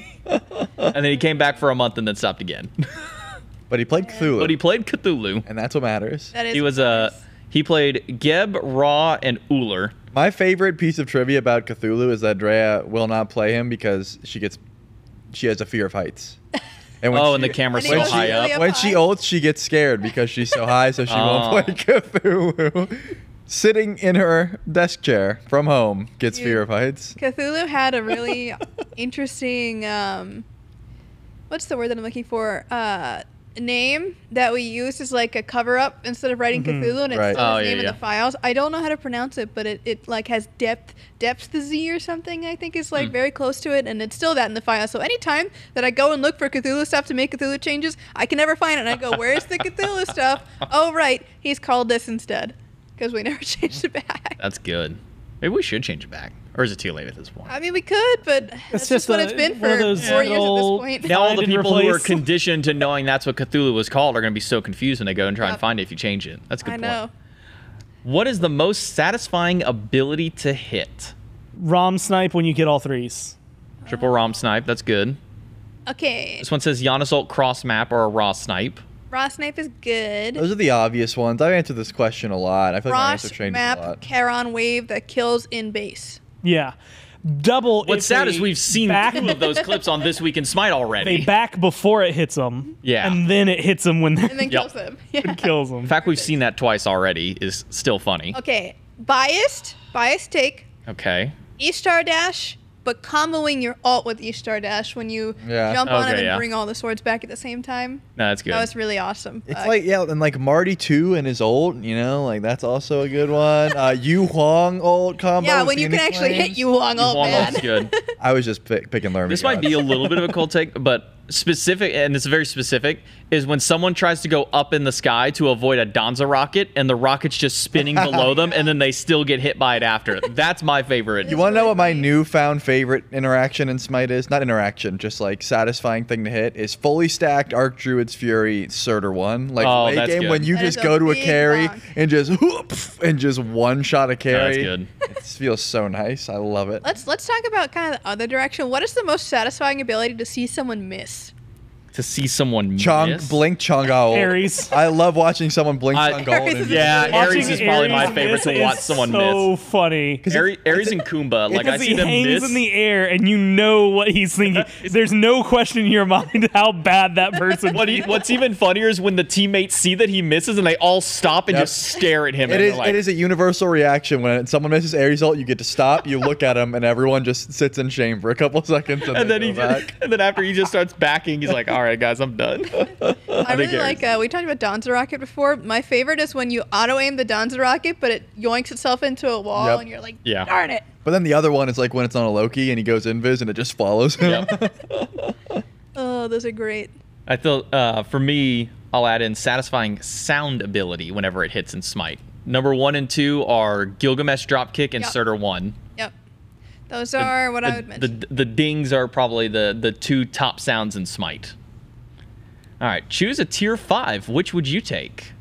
And then he came back for a month and then stopped again. But he played Cthulhu, But he played Cthulhu. and that's what matters. That is He was hilarious. he played Geb, Ra, and Uller. My favorite piece of trivia about Cthulhu is that Drea will not play him because she has a fear of heights. And Oh, she- and the camera's When so he goes high really up. When she high. ults, she gets scared because she's so high, so she Oh. won't play Cthulhu. Sitting in her desk chair from home gets Dude. fear of heights. Cthulhu had a really interesting. What's the word that I'm looking for? name that we use is like a cover up instead of writing Cthulhu, and it's Right. still Oh, his yeah, name in yeah. the files. I don't know how to pronounce it, but it like has depth Z or something. I think is like very close to it, and it's still that in the file. So anytime that I go and look for Cthulhu stuff to make Cthulhu changes, I can never find it. And I go, "Where's the Cthulhu stuff?" Oh, right, he's called this instead because we never changed it back. That's good. Maybe we should change it back. Or is it too late at this point? I mean, we could, but that's just what it's been one of for those 4 years at this little- point. Now all the Find and people who are replace. conditioned to knowing that's what Cthulhu was called are going to be so confused when they go and try and Yep. find it if you change it. That's a good I point. know. What is the most satisfying ability to hit? Rom snipe when you get all threes. Triple Rom Snipe, that's good. Okay, This one says Giannis Ult Cross Map or a Raw Snipe. Raw Snipe is good. Those are the obvious ones. I've answered this question a lot. I feel like my answer Ross changes a map lot. Charon wave that kills in base. Yeah. Double. What's if sad they is we've seen back, 2 of those clips on This Week in Smite They already. back before it hits them. Yeah. And then it hits them when And then Yep. kills them. Yeah. it kills them. In fact, we've seen that twice already. Is still funny. Okay, biased take, Okay. E-Star Dash, but comboing your ult with E-Star Dash when you Yeah. jump on Okay, it and yeah. bring all the swords back at the same time. No, that's good. That was really awesome. It's like, yeah, and like Marty 2 and his ult, you know, like that's also a good one. Yu Huang ult combo. yeah, with when you can Phoenix actually hit Flames. you Wong ult, Wong man. Ult's good. I was just picking Lermy. This might be a little bit of a cold take, but specific, and it's very specific, is when someone tries to go up in the sky to avoid a Donza rocket, and the rocket's just spinning below them, and then they still get hit by it after. That's my favorite. You want to know what my newfound favorite interaction in Smite is? Not interaction, just like satisfying thing to hit is fully stacked Archdruid's Fury Surtur 1. Like Oh, late that's game good. when you That just is go a to a big carry bonk. and just one shot a carry. that's good. It feels so nice. I love it. Let's talk about kind of the other direction. What is the most satisfying ability to see someone miss? To see someone Chong miss. blink Chonga ult. Ares. I love watching someone blink I- Chonga ult. Ares and is just- Yeah, Watching Ares is probably my Ares favorite miss to watch is someone so miss. funny. Ares and Kumba, like I Because see he them hangs miss. in the air, and you know what he's thinking. There's no question in your mind how bad that person. What's even funnier is when the teammates see that he misses and they all stop and Yep. just stare at him. It and is. they're like, It is a universal reaction when someone misses Ares ult. You get to stop. You look at him, and everyone just sits in shame for a couple seconds, and, and then they he go back. and then after he just starts backing, he's like, "All right, guys, I'm done." I think really Ares like, we talked about Donza Rocket before. My favorite is when you auto-aim the Donza Rocket, but it yoinks itself into a wall, Yep. and you're like, Yeah. darn it. But then the other one is like when it's on a Loki and he goes invis and it just follows him. Yep. Oh, those are great. I feel for me, I'll add in satisfying sound ability whenever it hits in Smite. Number 1 and 2 are Gilgamesh Dropkick and Yep. Surtur 1. Yep. Those are what I would mention. The dings are probably the 2 top sounds in Smite. All right, choose a tier 5. Which would you take?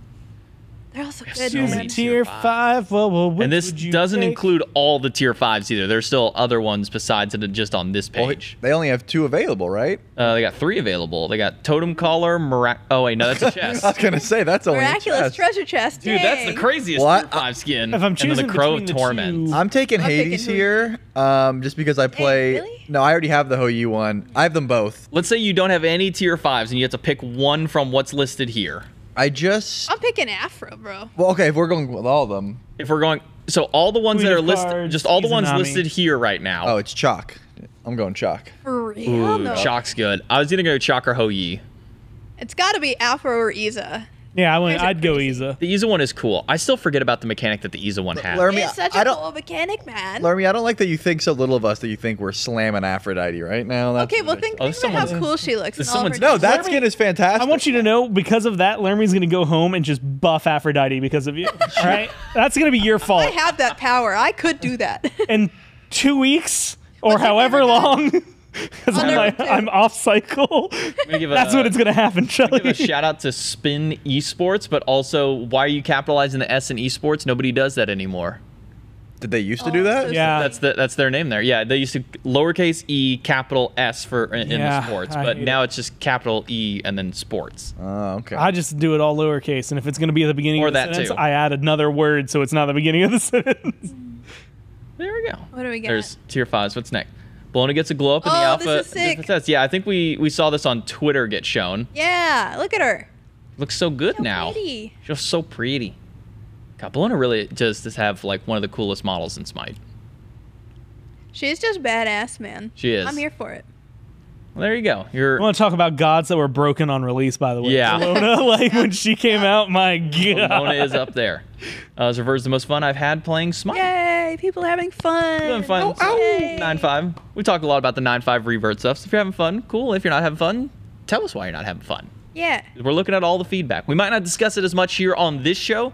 They're also so good. many man. Tier 5. Well, which And this would you doesn't take? include all the tier 5s either. There's still other ones besides it just on this Well, page. they only have 2 available, right? They got 3 available. They got Totem Collar, Oh, wait, no, that's a chest. I was gonna say that's only a Miraculous chest. treasure chest. Dude, that's the Yay. craziest Well, tier 5 skin. If I'm and then choosing the Crow of between the Torment. two- I'm taking I'm picking Hades Hou Yi. here, just because I play. really? No, I already have the Hou Yi one. I have them both. Let's say you don't have any tier 5s and you have to pick one from what's listed here. I just. I'm picking Afro, bro. Well, okay, if we're going with all of them. If we're going, so all the ones Queen that are of listed, Cards, just all the ones Izanami. listed here right now. Oh, it's chalk. I'm going chalk. For real, Ooh, though. Chalk's good. I was either going to go Chalk or Hou Yi. It's got to be Afro or Iza. Yeah, Guys are I'd go crazy. Iza. The Iza one is cool. I still forget about the mechanic that the Iza one has. Lermy, It's such I a don't. cool mechanic, man. Lermy, I don't like that you think so little of us that you think we're slamming Aphrodite right now. That's Okay, well, think Oh, about how someone's- cool she looks. in all of her someone's- No, dresses. that skin is fantastic. I want you to know, because of that, Lermy's going to go home and just buff Aphrodite because of you. All right? That's going to be your I fault. have that power. I could do that. In 2 weeks or What's that however ever done? long, because I'll never do. I'm off cycle. gonna give That's a- what it's going to happen, Give a Shelly. shout out to Spin Esports, but also why are you capitalizing the S in esports? Nobody does that anymore. Did they used to Oh, do that? so Yeah. That's their name there. Yeah, they used to lowercase e, capital S for in Yeah, the sports, I but hate now it's just capital E and then sports. Oh, okay. I just do it all lowercase, and if it's going to be at the beginning Or of the that sentence, too. I add another word so it's not the beginning of the sentence. There we go. What do we got? There's tier 5s. What's next? Bologna gets a glow up in the Oh, alpha. this is sick. different sets. Yeah, I think we saw this on Twitter get shown. Yeah, look at her. Looks so good So now. pretty. She's so pretty. God, Bologna really just have like one of the coolest models in Smite. She's just badass, man. She is. I'm here for it. Well, there you go. I want to talk about gods that were broken on release, by the way. Yeah. Lona, like when she came out, my God. Lona is up there. Zerver's the most fun I've had playing Smite. Yay! People are having fun. Having fun. Yay. 9.5. We talk a lot about the 9.5 revert stuff. So if you're having fun, cool. If you're not having fun, tell us why you're not having fun. Yeah. We're looking at all the feedback. We might not discuss it as much here on this show,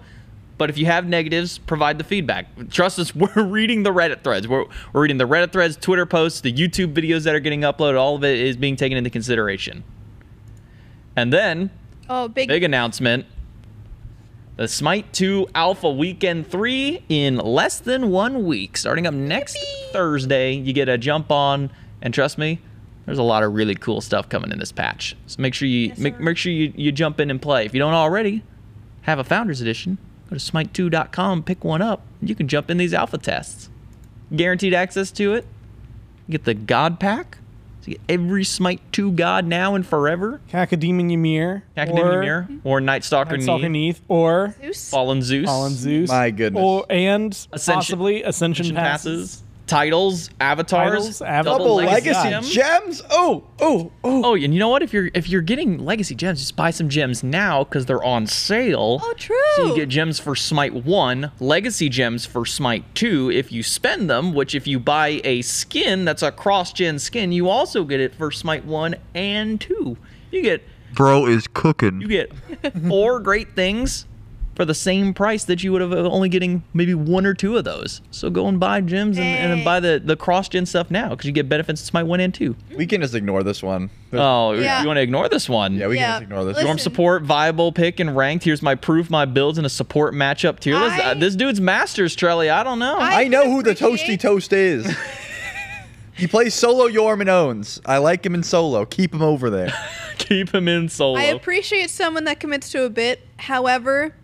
but if you have negatives, provide the feedback. Trust us, we're reading the Reddit threads. We're reading the Reddit threads, Twitter posts, the YouTube videos that are getting uploaded. All of it is being taken into consideration. And then, big announcement. The Smite 2 Alpha Weekend 3 in less than 1 week. Starting up next Thursday, you get a jump on, and trust me, there's a lot of really cool stuff coming in this patch. So make sure you make sure you jump in and play. If you don't already have a Founders Edition, go to SMITE2.com, pick one up, and you can jump in these alpha tests. Guaranteed access to it. You get the God Pack. So you get every Smite 2 God now and forever. Cacodemon Ymir. Cacodemon Ymir. Or Night Stalker Neath. Or Zeus. Fallen Zeus. My goodness. And possibly Ascension passes. Titles, avatars, Double legacy gems. Oh, and you know what? If you're getting legacy gems, just buy some gems now because they're on sale. Oh, true. So you get gems for Smite 1, legacy gems for Smite 2 if you spend them, which if you buy a skin that's a cross-gen skin, you also get it for Smite 1 and 2. You get bro is cooking. You get 4 great things for the same price that you would have only getting maybe 1 or 2 of those. So go and buy gems and then buy the cross-gen stuff now because you get benefits to Smite 1 and 2. We can just ignore this one. Oh, Yeah. you want to ignore this one? Yeah, we can just ignore this. Listen. Norm support, viable, pick, and ranked. Here's my proof, my builds, and a support matchup tier list. This dude's Masters, Trelly. I don't know. I know who the Toasty Toast is. He plays solo Yorm and owns. I like him in solo. Keep him over there. Keep him in solo. I appreciate someone that commits to a bit. However,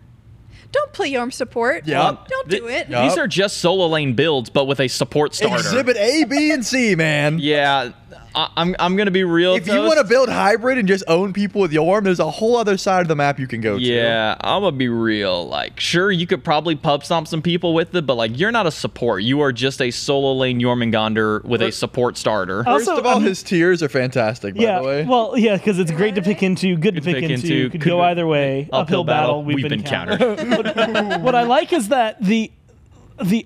don't play Yorm support. Yup. Don't do it. Yup. These are just solo lane builds, but with a support starter. Exhibit A, B, and C, man. Yeah, I'm gonna be real. If you want to build hybrid and just own people with Yorm, there's a whole other side of the map you can go to. Yeah, I'm gonna be real. Like, sure, you could probably pub stomp some people with it, but like, you're not a support. You are just a solo lane Jormungandr with a support starter. First of all, his tiers are fantastic, by the way. Well, yeah, because it's great to pick into, good to pick into, could go either way. Uphill battle, we've been countered. What I like is that the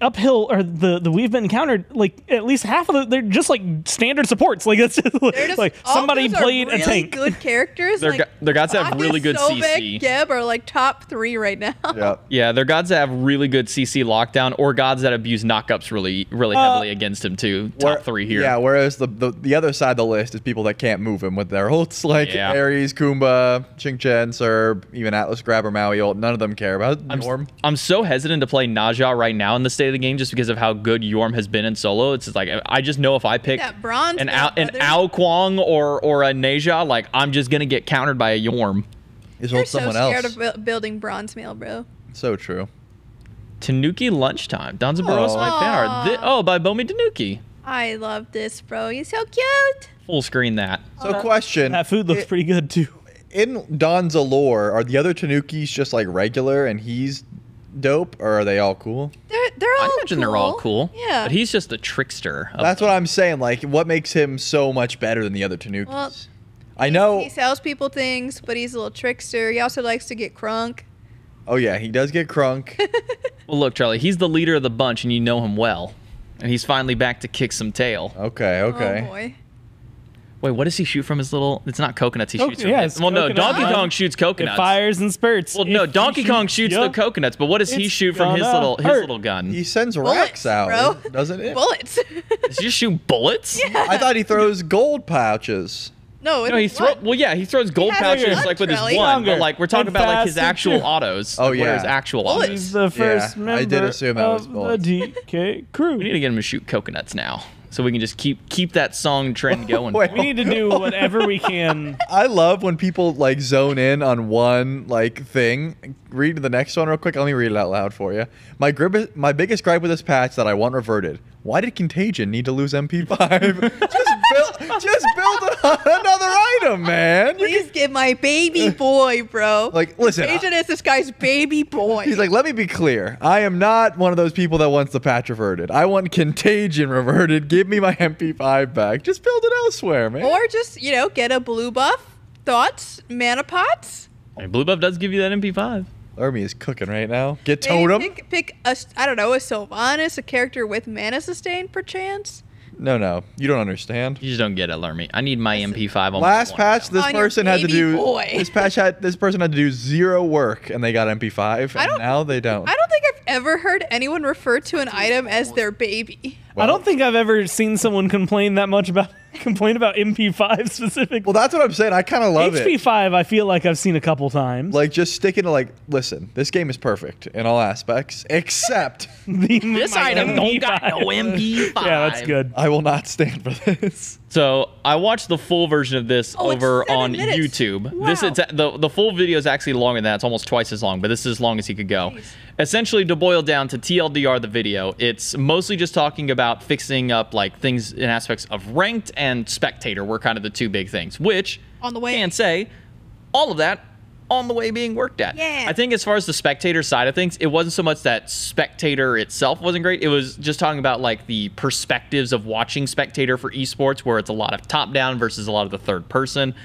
uphill or the we've been countered, like at least half of they're just like standard supports. Like it's just, like all somebody those are played really a tank. Good characters. Their gods have Akis, really good Sobek, CC. Geb are like top 3 right now. Yeah. Yeah, they're gods that have really good CC lockdown, or gods that abuse knockups really heavily against him too. Top 3 here. Yeah, whereas the other side of the list is people that can't move him with their ults, like Ares, Kumba, Ching-Chen, Serb, even Atlas Grabber, Maui ult. None of them care about Yorm. I'm so hesitant to play Naja right now in the state of the game just because of how good Yorm has been in solo. It's just like, I just know if I pick That bronze an belt, brother. Ao Kwang or a Naja, like I'm just gonna get countered by a Yorm. Is You're ult so someone scared else. of building bronze mail, bro. So true. Tanuki lunchtime. Danzaburou Smite fan art. By Bomi Tanuki. I love this, bro. He's so cute. Full screen that. So question. That food looks pretty good too. In Don's lore, are the other Tanukis just like regular and he's dope, or are they all cool? They're all I imagine cool. they're all cool. Yeah. But he's just a trickster. That's what I'm saying. Like, what makes him so much better than the other Tanukis? Well, I know. He sells people things, but he's a little trickster. He also likes to get crunk. Oh yeah, he does get crunk. Well, look, Charlie, he's the leader of the bunch, and you know him well. And he's finally back to kick some tail. Okay. Oh boy. Wait, what does he shoot from his little... It's not coconuts he shoots from. Yeah, His, it's well, no, coconut. Donkey Kong shoots coconuts. It fires and spurts. Well, no, If Donkey you Kong shoot- shoots the Yup. coconuts, but what does he It's shoot from his gonna hurt. little gun? He sends Bullets, racks out, bro. doesn't it? Bullets. Does he just shoot bullets? I thought he throws gold pouches. No, No, he throws. Well, yeah, he throws gold has pouches blood, like with his Trelly. one, but Longer like we're talking and about like his faster, actual too. autos. Oh, Like, what are his yeah. actual Bullets. autos? He's the first Yeah, member I did assume that was of bullets. the DK crew. We need to get him to shoot coconuts now, so we can just keep that song trend going. Wait, We need to do whatever we can. I love when people like zone in on one like thing. Read the next one real quick. Let me read it out loud for you. My biggest gripe with this patch that I want reverted. Why did Contagion need to lose MP5? just build another item, man. Please get my baby boy, bro. Like, listen. Contagion is this guy's baby boy. He's like, let me be clear. I am not one of those people that wants the patch reverted. I want Contagion reverted. Give me my MP5 back. Just build it elsewhere, man. Or just, get a blue buff. Thoughts? Mana pots? Hey, blue buff does give you that MP5. LERMY is cooking right now. Get Maybe Totem. Pick a, I don't know, a Sylvanas, a character with mana sustain, perchance. No. You don't understand. You just don't get it, LERMY. I need my MP5 on Last my patch, this On your person had to baby do. boy. This person had to do 0 work, and they got MP5. And now they don't. I don't think I've ever heard anyone refer to an item as their baby. I don't think I've ever seen someone complain about MP5 specifically. Well, that's what I'm saying. I kind of love it. HP5, I feel like I've seen a couple times. Like, just sticking to, listen, this game is perfect in all aspects, except This item don't got no MP5. Yeah, that's good. I will not stand for this. So I watched the full version of this Oh, it's over 7 on minutes. YouTube. Wow. The full video is actually longer than that. It's almost twice as long, but this is as long as he could go. Jeez. Essentially, to boil down to TLDR the video, it's mostly just talking about fixing up things in aspects of ranked and spectator were kind of the 2 big things, which On the way. can say all of that on the way being worked at. Yeah. I think as far as the spectator side of things, it wasn't so much that spectator itself wasn't great. It was just talking about the perspectives of watching spectator for esports, where it's a lot of top down versus a lot of the third person.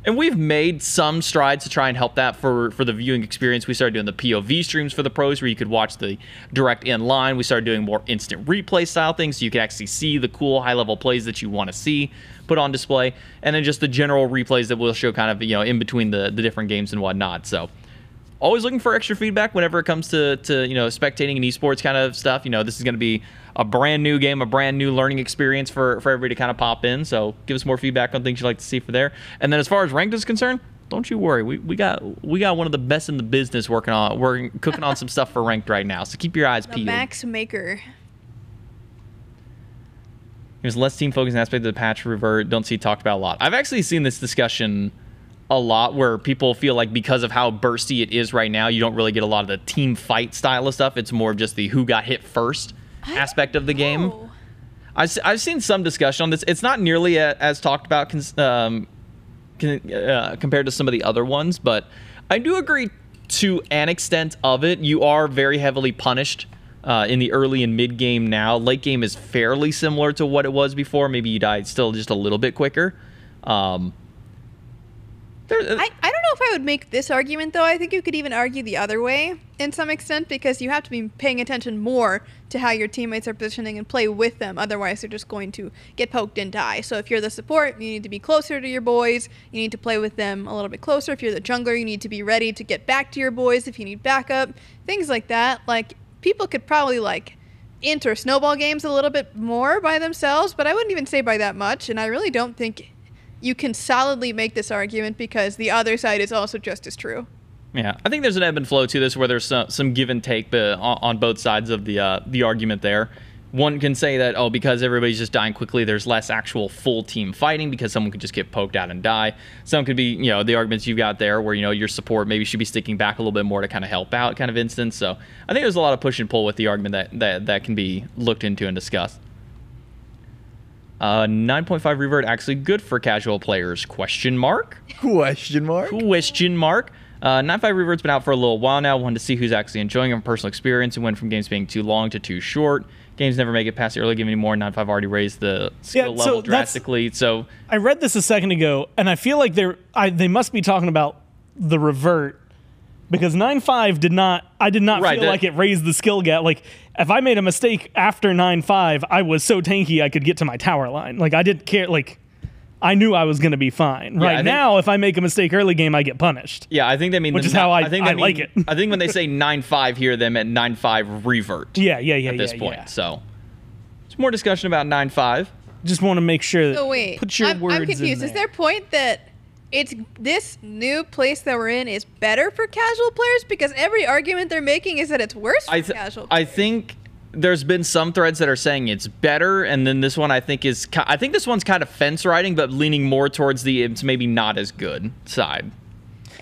And we've made some strides to try and help that for the viewing experience. We started doing the POV streams for the pros where you could watch the direct in line. We started doing more instant replay style things so you could actually see the cool high level plays that you want to see put on display. And then just the general replays that we'll show kind of, in between the different games and whatnot. So always looking for extra feedback whenever it comes to spectating and esports kind of stuff. This is going to be a brand new game, a brand new learning experience for everybody to kind of pop in. So give us more feedback on things you'd like to see for there. And then as far as ranked is concerned, don't you worry. We got one of the best in the business cooking on some stuff for ranked right now. So keep your eyes The peeled. Max Maker. There's less team focus aspect of the patch revert. Don't see talked about a lot. I've actually seen this discussion a lot where people feel like because of how bursty it is right now, you don't really get a lot of the team fight style of stuff. It's more of just the who got hit first aspect of the game. Oh. I've seen some discussion on this. It's not nearly as talked about compared to some of the other ones, but I do agree to an extent of it. You are very heavily punished in the early and mid game now. Late game is fairly similar to what it was before. Maybe you died still just a little bit quicker. I don't know if I would make this argument, though. I think you could even argue the other way in some extent, because you have to be paying attention more to how your teammates are positioning and play with them. Otherwise, they're just going to get poked and die. So if you're the support, you need to be closer to your boys. You need to play with them a little bit closer. If you're the jungler, you need to be ready to get back to your boys if you need backup. Things like that. People could probably, enter snowball games a little bit more by themselves, but I wouldn't even say by that much, and I really don't think you can solidly make this argument because the other side is also just as true. Yeah, I think there's an ebb and flow to this where there's some give and take on both sides of the argument there. One can say that, because everybody's just dying quickly, there's less actual full team fighting because someone could just get poked out and die. Some could be, the arguments you've got there where, your support maybe should be sticking back a little bit more to kind of help out kind of instance. So I think there's a lot of push and pull with the argument that can be looked into and discussed. 9.5 revert actually good for casual players? Question mark? 9.5 revert's been out for a little while now. Wanted to see who's actually enjoying it from personal experience and went from games being too long to too short. Games never make it past the early game anymore. 9.5 already raised the skill level drastically. So I read this a second ago, and I feel like they must be talking about the revert, because 9.5 did not feel like it raised the skill gap. If I made a mistake after 9.5, I was so tanky I could get to my tower line. I didn't care. I knew I was going to be fine. Yeah, right now, if I make a mistake early game, I get punished. Yeah, I think they mean... Which is how I like it. I think when they say 9.5 here, they meant 9.5 revert. Yeah. At this point. Yeah. So, there's more discussion about 9.5. Just want to make sure that... So wait, put your words I'm confused. in Is there a point that it's this new place that we're in is better for casual players? Because every argument they're making is that it's worse for casual players. I think... There's been some threads that are saying it's better, and then this one I think this one's kind of fence riding, but leaning more towards the it's maybe not as good side.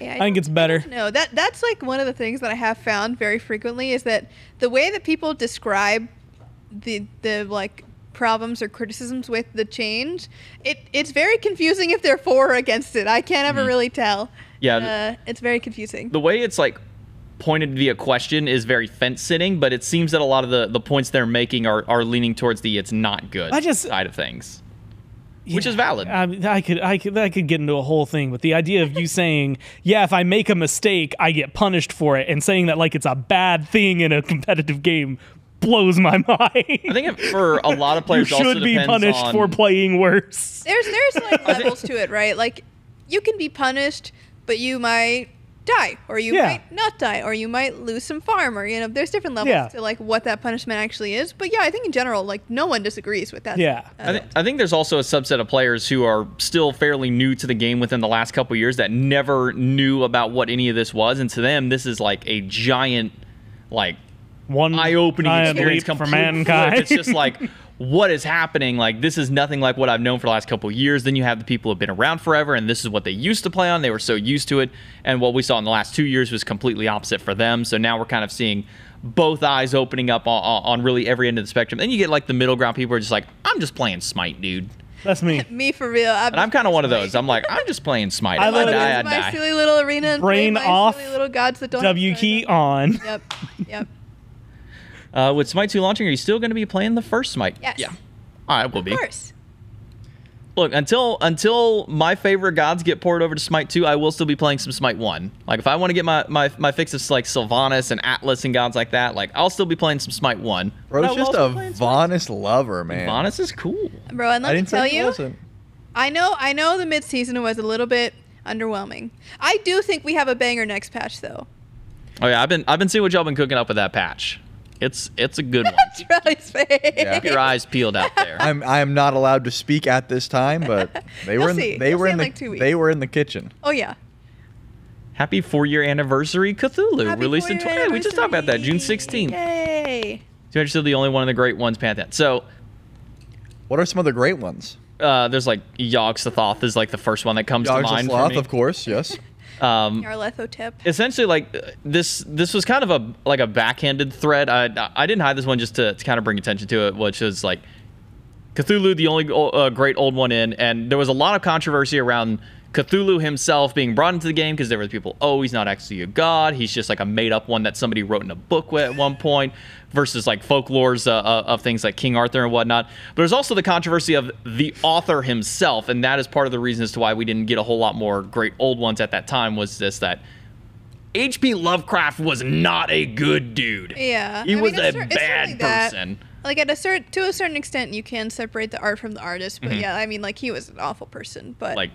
I think it's better. No, that's one of the things that I have found very frequently is that the way that people describe the problems or criticisms with the change. It's very confusing if they're for or against it. I can't ever really tell. Yeah. It's very confusing. The way it's like pointed via question is very fence sitting, but it seems that a lot of the points they're making are leaning towards the it's not good side of things, which is valid. I could get into a whole thing, but the idea of you saying, yeah, if I make a mistake, I get punished for it, and saying that like it's a bad thing in a competitive game blows my mind. I think for a lot of players, you also should be depends punished on, for playing worse. There's like levels to it, right? Like you can be punished, but you might die, or you might not die, or you might lose some farm, or there's different levels to like what that punishment actually is. But yeah, I think in general, like no one disagrees with that. Yeah, I think there's also a subset of players who are still fairly new to the game within the last couple of years that never knew about what any of this was, and to them, this is like a giant, like one eye-opening experience for mankind. It's just like, what is happening? Like, this is nothing like what I've known for the last couple of years. Then you have the people who have been around forever, and this is what they used to play on. They were so used to it. And what we saw in the last 2 years was completely opposite for them. So now we're kind of seeing both eyes opening up on really every end of the spectrum. Then you get like the middle ground people who are just like, I'm just playing Smite, dude. That's me. Me for real. And I'm kind of one of those. I'm like, I'm just playing Smite. I love I my die. silly little arena and Brain play my off, silly little gods that don't W key on. Yep. With Smite 2 launching, are you still going to be playing the first Smite? Yes. Yeah. All right, we'll be. Of course. Look, until my favorite gods get ported over to Smite 2, I will still be playing some Smite 1. Like, if I want to get my fix of, like, Sylvanas and Atlas and gods like that, like, I'll still be playing some Smite 1. Bro's just a Vanis lover, man. Vanis is cool. Bro, and let me tell you, wasn't. I know the mid-season was a little bit underwhelming. I do think we have a banger next patch, though. Oh, yeah, I've been seeing what y'all been cooking up with that patch. It's a good one. Charlie's face. Yeah. Keep your eyes peeled out there. I am not allowed to speak at this time, but they were they were in the kitchen. Oh yeah. Happy 4-year anniversary Cthulhu. Happy Released in 4-year we just talked about that, June 16th. Yay. You're still the only one of the great ones, Pantheon. So What are some of the great ones? there's like Yogg-Sothoth is like the first one that comes to mind for me. Of course, yes. Yarlethotep. Essentially, like this was kind of a backhanded thread. I didn't hide this one just to kind of bring attention to it, which is like Cthulhu, the only great old one in, and there was a lot of controversy around Cthulhu himself being brought into the game because there were people, oh, he's not actually a god, he's just like a made-up one that somebody wrote in a book at one point, versus like folklores of things like King Arthur and whatnot. But there's also the controversy of the author himself, and that is part of the reason as to why we didn't get a whole lot more great old ones at that time, was this, that H.P. Lovecraft was not a good dude. Yeah. He was a bad person. Like to a certain extent, you can separate the art from the artist, but yeah, I mean, like he was an awful person. But Like,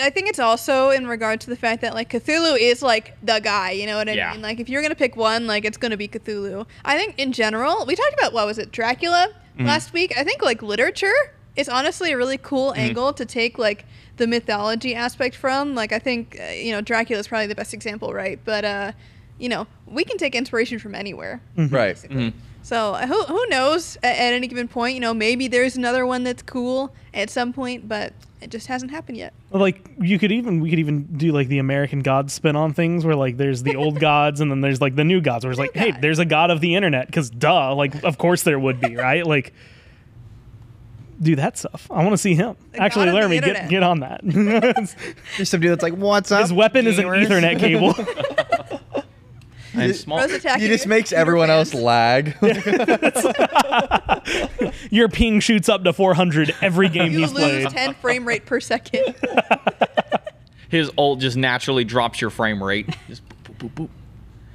I think it's also in regard to the fact that like Cthulhu is like the guy, you know what I mean? Like if you're gonna pick one, like it's gonna be Cthulhu. I think in general, we talked about, what was it, Dracula last week? I think like literature is honestly a really cool angle to take like the mythology aspect from. Like I think Dracula is probably the best example, right? But we can take inspiration from anywhere, Right. So who knows? At any given point, maybe there's another one that's cool at some point, but it just hasn't happened yet. Like we could even do like the American gods spin on things, where like there's the old gods and then there's like the new gods, where it's like, hey, there's a god of the internet, because duh, like of course there would be, right? Like do that stuff. I want to see him. Actually, Lermy, get on that. There's some dude that's like, what's up? His weapon is an gamers?" Ethernet cable. and small. He just makes everyone else lag. Your ping shoots up to 400 every game You he's lose played. 10 frame rate per second. His ult just naturally drops your frame rate. Just boop, boop, boop.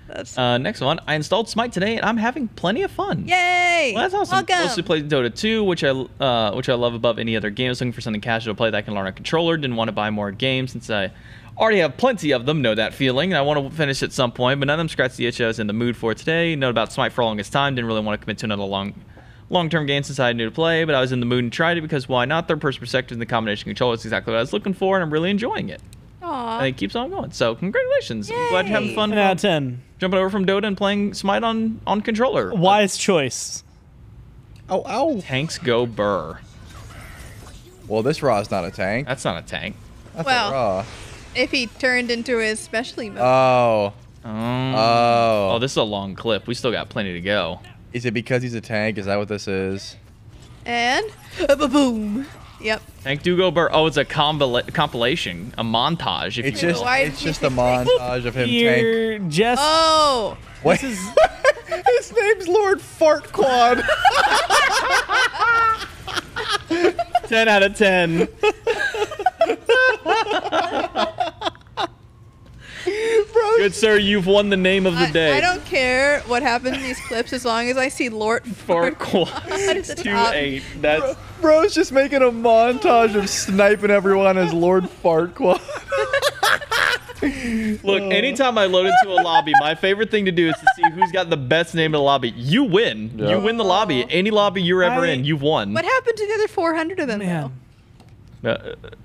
That's Next one, I installed Smite today, and I'm having plenty of fun. yay! Well, that's awesome. Welcome. Mostly played Dota 2, which I love above any other game. I was looking for something casual to play that I can learn on a controller. Didn't want to buy more games since I already have plenty of them. Know that feeling. And I want to finish at some point, but none of them scratched the itch I was in the mood for today. Know about Smite for the longest time. Didn't really want to commit to another long-term game since I had new to play, but I was in the mood and tried it because why not? Third-person perspective and the combination controller is exactly what I was looking for, and I'm really enjoying it. Aw. And it keeps on going. So congratulations. I'm glad you're having Yay. fun. 10 out of 10. Jumping over from Dota and playing Smite on controller. Wise choice. Oh, ow. Tanks go burr. Well, this Raw's not a tank. That's not a tank. That's Well. a Raw. If he turned into his specialty mode. Oh. Oh, Oh. this is a long clip. We still got plenty to go. Is it because he's a tank? Is that what this is? And boom. Yep. Tank do go burr. Oh, it's a compilation, a montage. If It's you will. just Why it's did you just a say- montage of him tank. You're just Oh. Wait. His name's Lord Fartquad. 10 out of 10. Bro, Good sir, you've won the name of the day. I don't care what happens in these clips as long as I see Lord Farquaad. at the top. 2-8. That's bro's just making a montage of sniping everyone as Lord Fartquad. Look, anytime I load into a lobby, my favorite thing to do is to see who's got the best name in the lobby. You win. Yeah. You win the lobby. Any lobby you're ever in, you've won. What happened to the other 400 of them, man.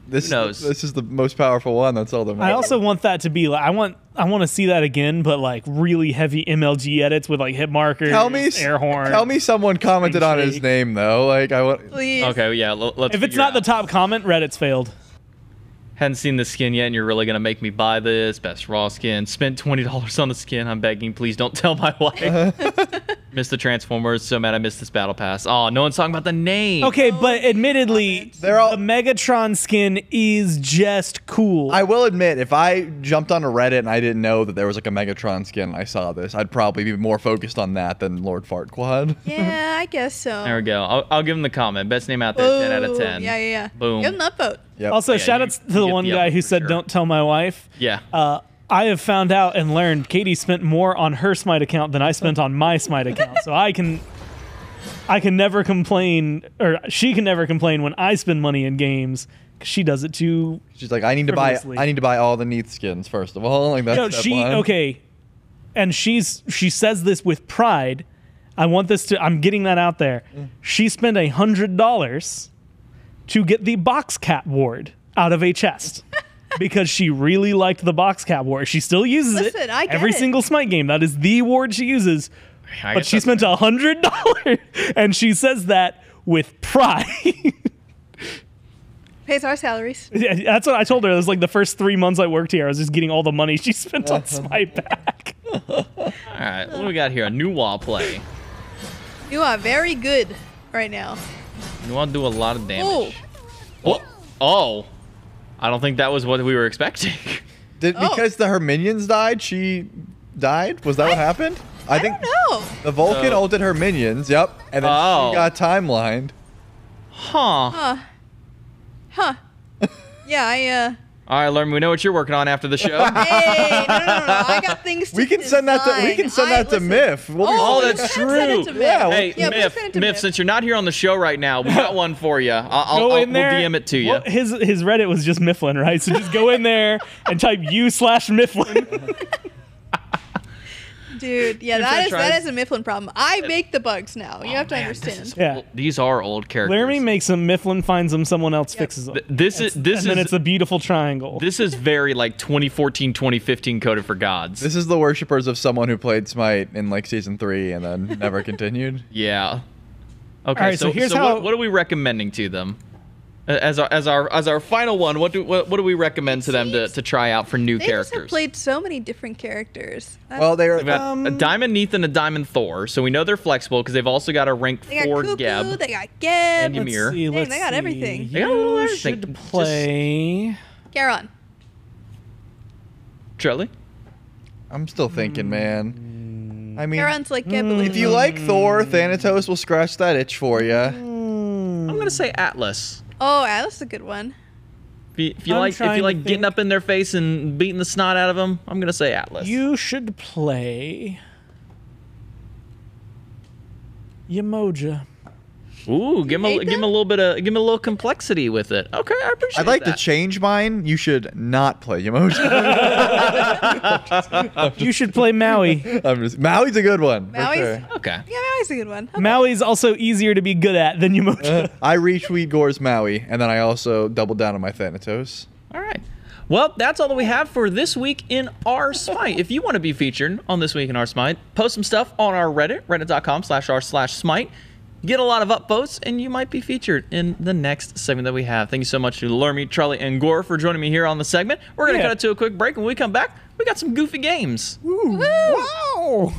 This Who knows? This is the most powerful one. That's all that I matters. also want that to be like I want to see that again, but like really heavy MLG edits with like hit markers, air horn. Tell me someone commented on his shake. name though. Like I want. Please. Okay, yeah, let's If it's figure not the out. top comment, Reddit's failed. Hadn't seen the skin yet, and you're really gonna make me buy this best raw skin. Spent $20 on the skin. I'm begging, please don't tell my wife. Missed the Transformers. So mad I missed this battle pass. Oh, no one's talking about the name. Okay, but admittedly, They're all- the Megatron skin is just cool. I will admit, if I jumped on a Reddit and I didn't know that there was like a Megatron skin, and I saw this, I'd probably be more focused on that than Lord Fartquad. Yeah, I guess so. There we go. I'll give him the comment. Best name out there. 10 out of 10. Yeah. Boom. Give them that vote. Yep. Also, Yeah, shout you- outs to you the get one the guy upvote who for said, sure. "Don't tell my wife." Yeah. I have found out and learned Katie spent more on her Smite account than I spent on my Smite account. So I can never complain, or she can never complain when I spend money in games, 'cause she does it too. She's like, I need to buy all the Neath skins first of all. Like that's No, step she one. okay, and she says this with pride. I'm getting that out there. She spent $100 to get the box cat ward out of a chest. Because she really liked the box cat ward. She still uses Listen, it I get every it. single Smite game. That is the ward she uses. I But guess she that's spent $100, and she says that with pride. Pays our salaries. Yeah, that's what I told her. It was like the first 3 months I worked here. I was just getting all the money she spent on Smite back. All right, what do we got here? A new wall play. You are very good right now. You want to do a lot of damage. Oh. Oh. I don't think that was what we were expecting. Because her minions died, she died? Was that what happened? I think No. the Vulcan So- ulted her minions, yep, and then Oh. she got timelined. Huh. Huh. Yeah, All right, Lermy, we know what you're working on after the show. Hey, no. I got things to We can send that to listen. Myth. We'll be Oh, fine. that's Send it true. to Myth. Yeah, Hey, Yeah, please Myth, send it to Myth, Myth. since you're not here on the show right now, we got one for you. Go in there. We'll DM it to you. Well, his Reddit was just Mifflin, right? So just go in there and type u/Mifflin. Dude, yeah, Your that franchise. is a Mifflin problem. I make the bugs now. You have to Man, this understand. is Yeah. old- These are old characters. Laramie makes them, Mifflin finds them, someone else fixes them. This is and then it's a beautiful triangle. this is very like 2014, 2015 Coded for Gods. This is the worshippers of someone who played Smite in like season 3 and then never continued. Yeah. Okay. All right, so here's how- what are we recommending to them? As our final one, what do we recommend to them to try out for new They just have characters? played so many different characters. Well, they were We've got a Diamond Neath and a Diamond Thor, so we know they're flexible because they've also got a rank They got 4 Cuckoo, Geb. they got Geb, And Let's Ymir. see, Dang, let's they got see. everything. They got a little You everything. should Just- play. Garon. Charlie? I'm still thinking, man. I mean, Garon's like Geb. if you like Thor, Thanatos will scratch that itch for you. I'm gonna say Atlas. Oh, Atlas is a good one. If you I'm like trying to getting think. up in their face and beating the snot out of them, I'm gonna say Atlas. You should play Yamoja. Ooh, give hate him a little bit of give him a little complexity with it. Okay, I appreciate I'd like that. to change mine. You should not play Emoji. You should play Maui. Maui's a good one. for Maui's- sure. Okay. Yeah, Maui's a good one. Okay. Maui's also easier to be good at than Yamoja. I retweet Gore's Maui, and then I also double down on my Thanatos. All right. Well, that's all that we have for this week in our Smite. If you want to be featured on This Week in Our Smite, post some stuff on our Reddit, reddit.com/r/smite. Get a lot of upvotes, and you might be featured in the next segment that we have. Thank you so much to Lermy, Charlie, and Gore for joining me here on the segment. We're going to Yeah. cut it to a quick break. When we come back, we got some goofy games. Wow!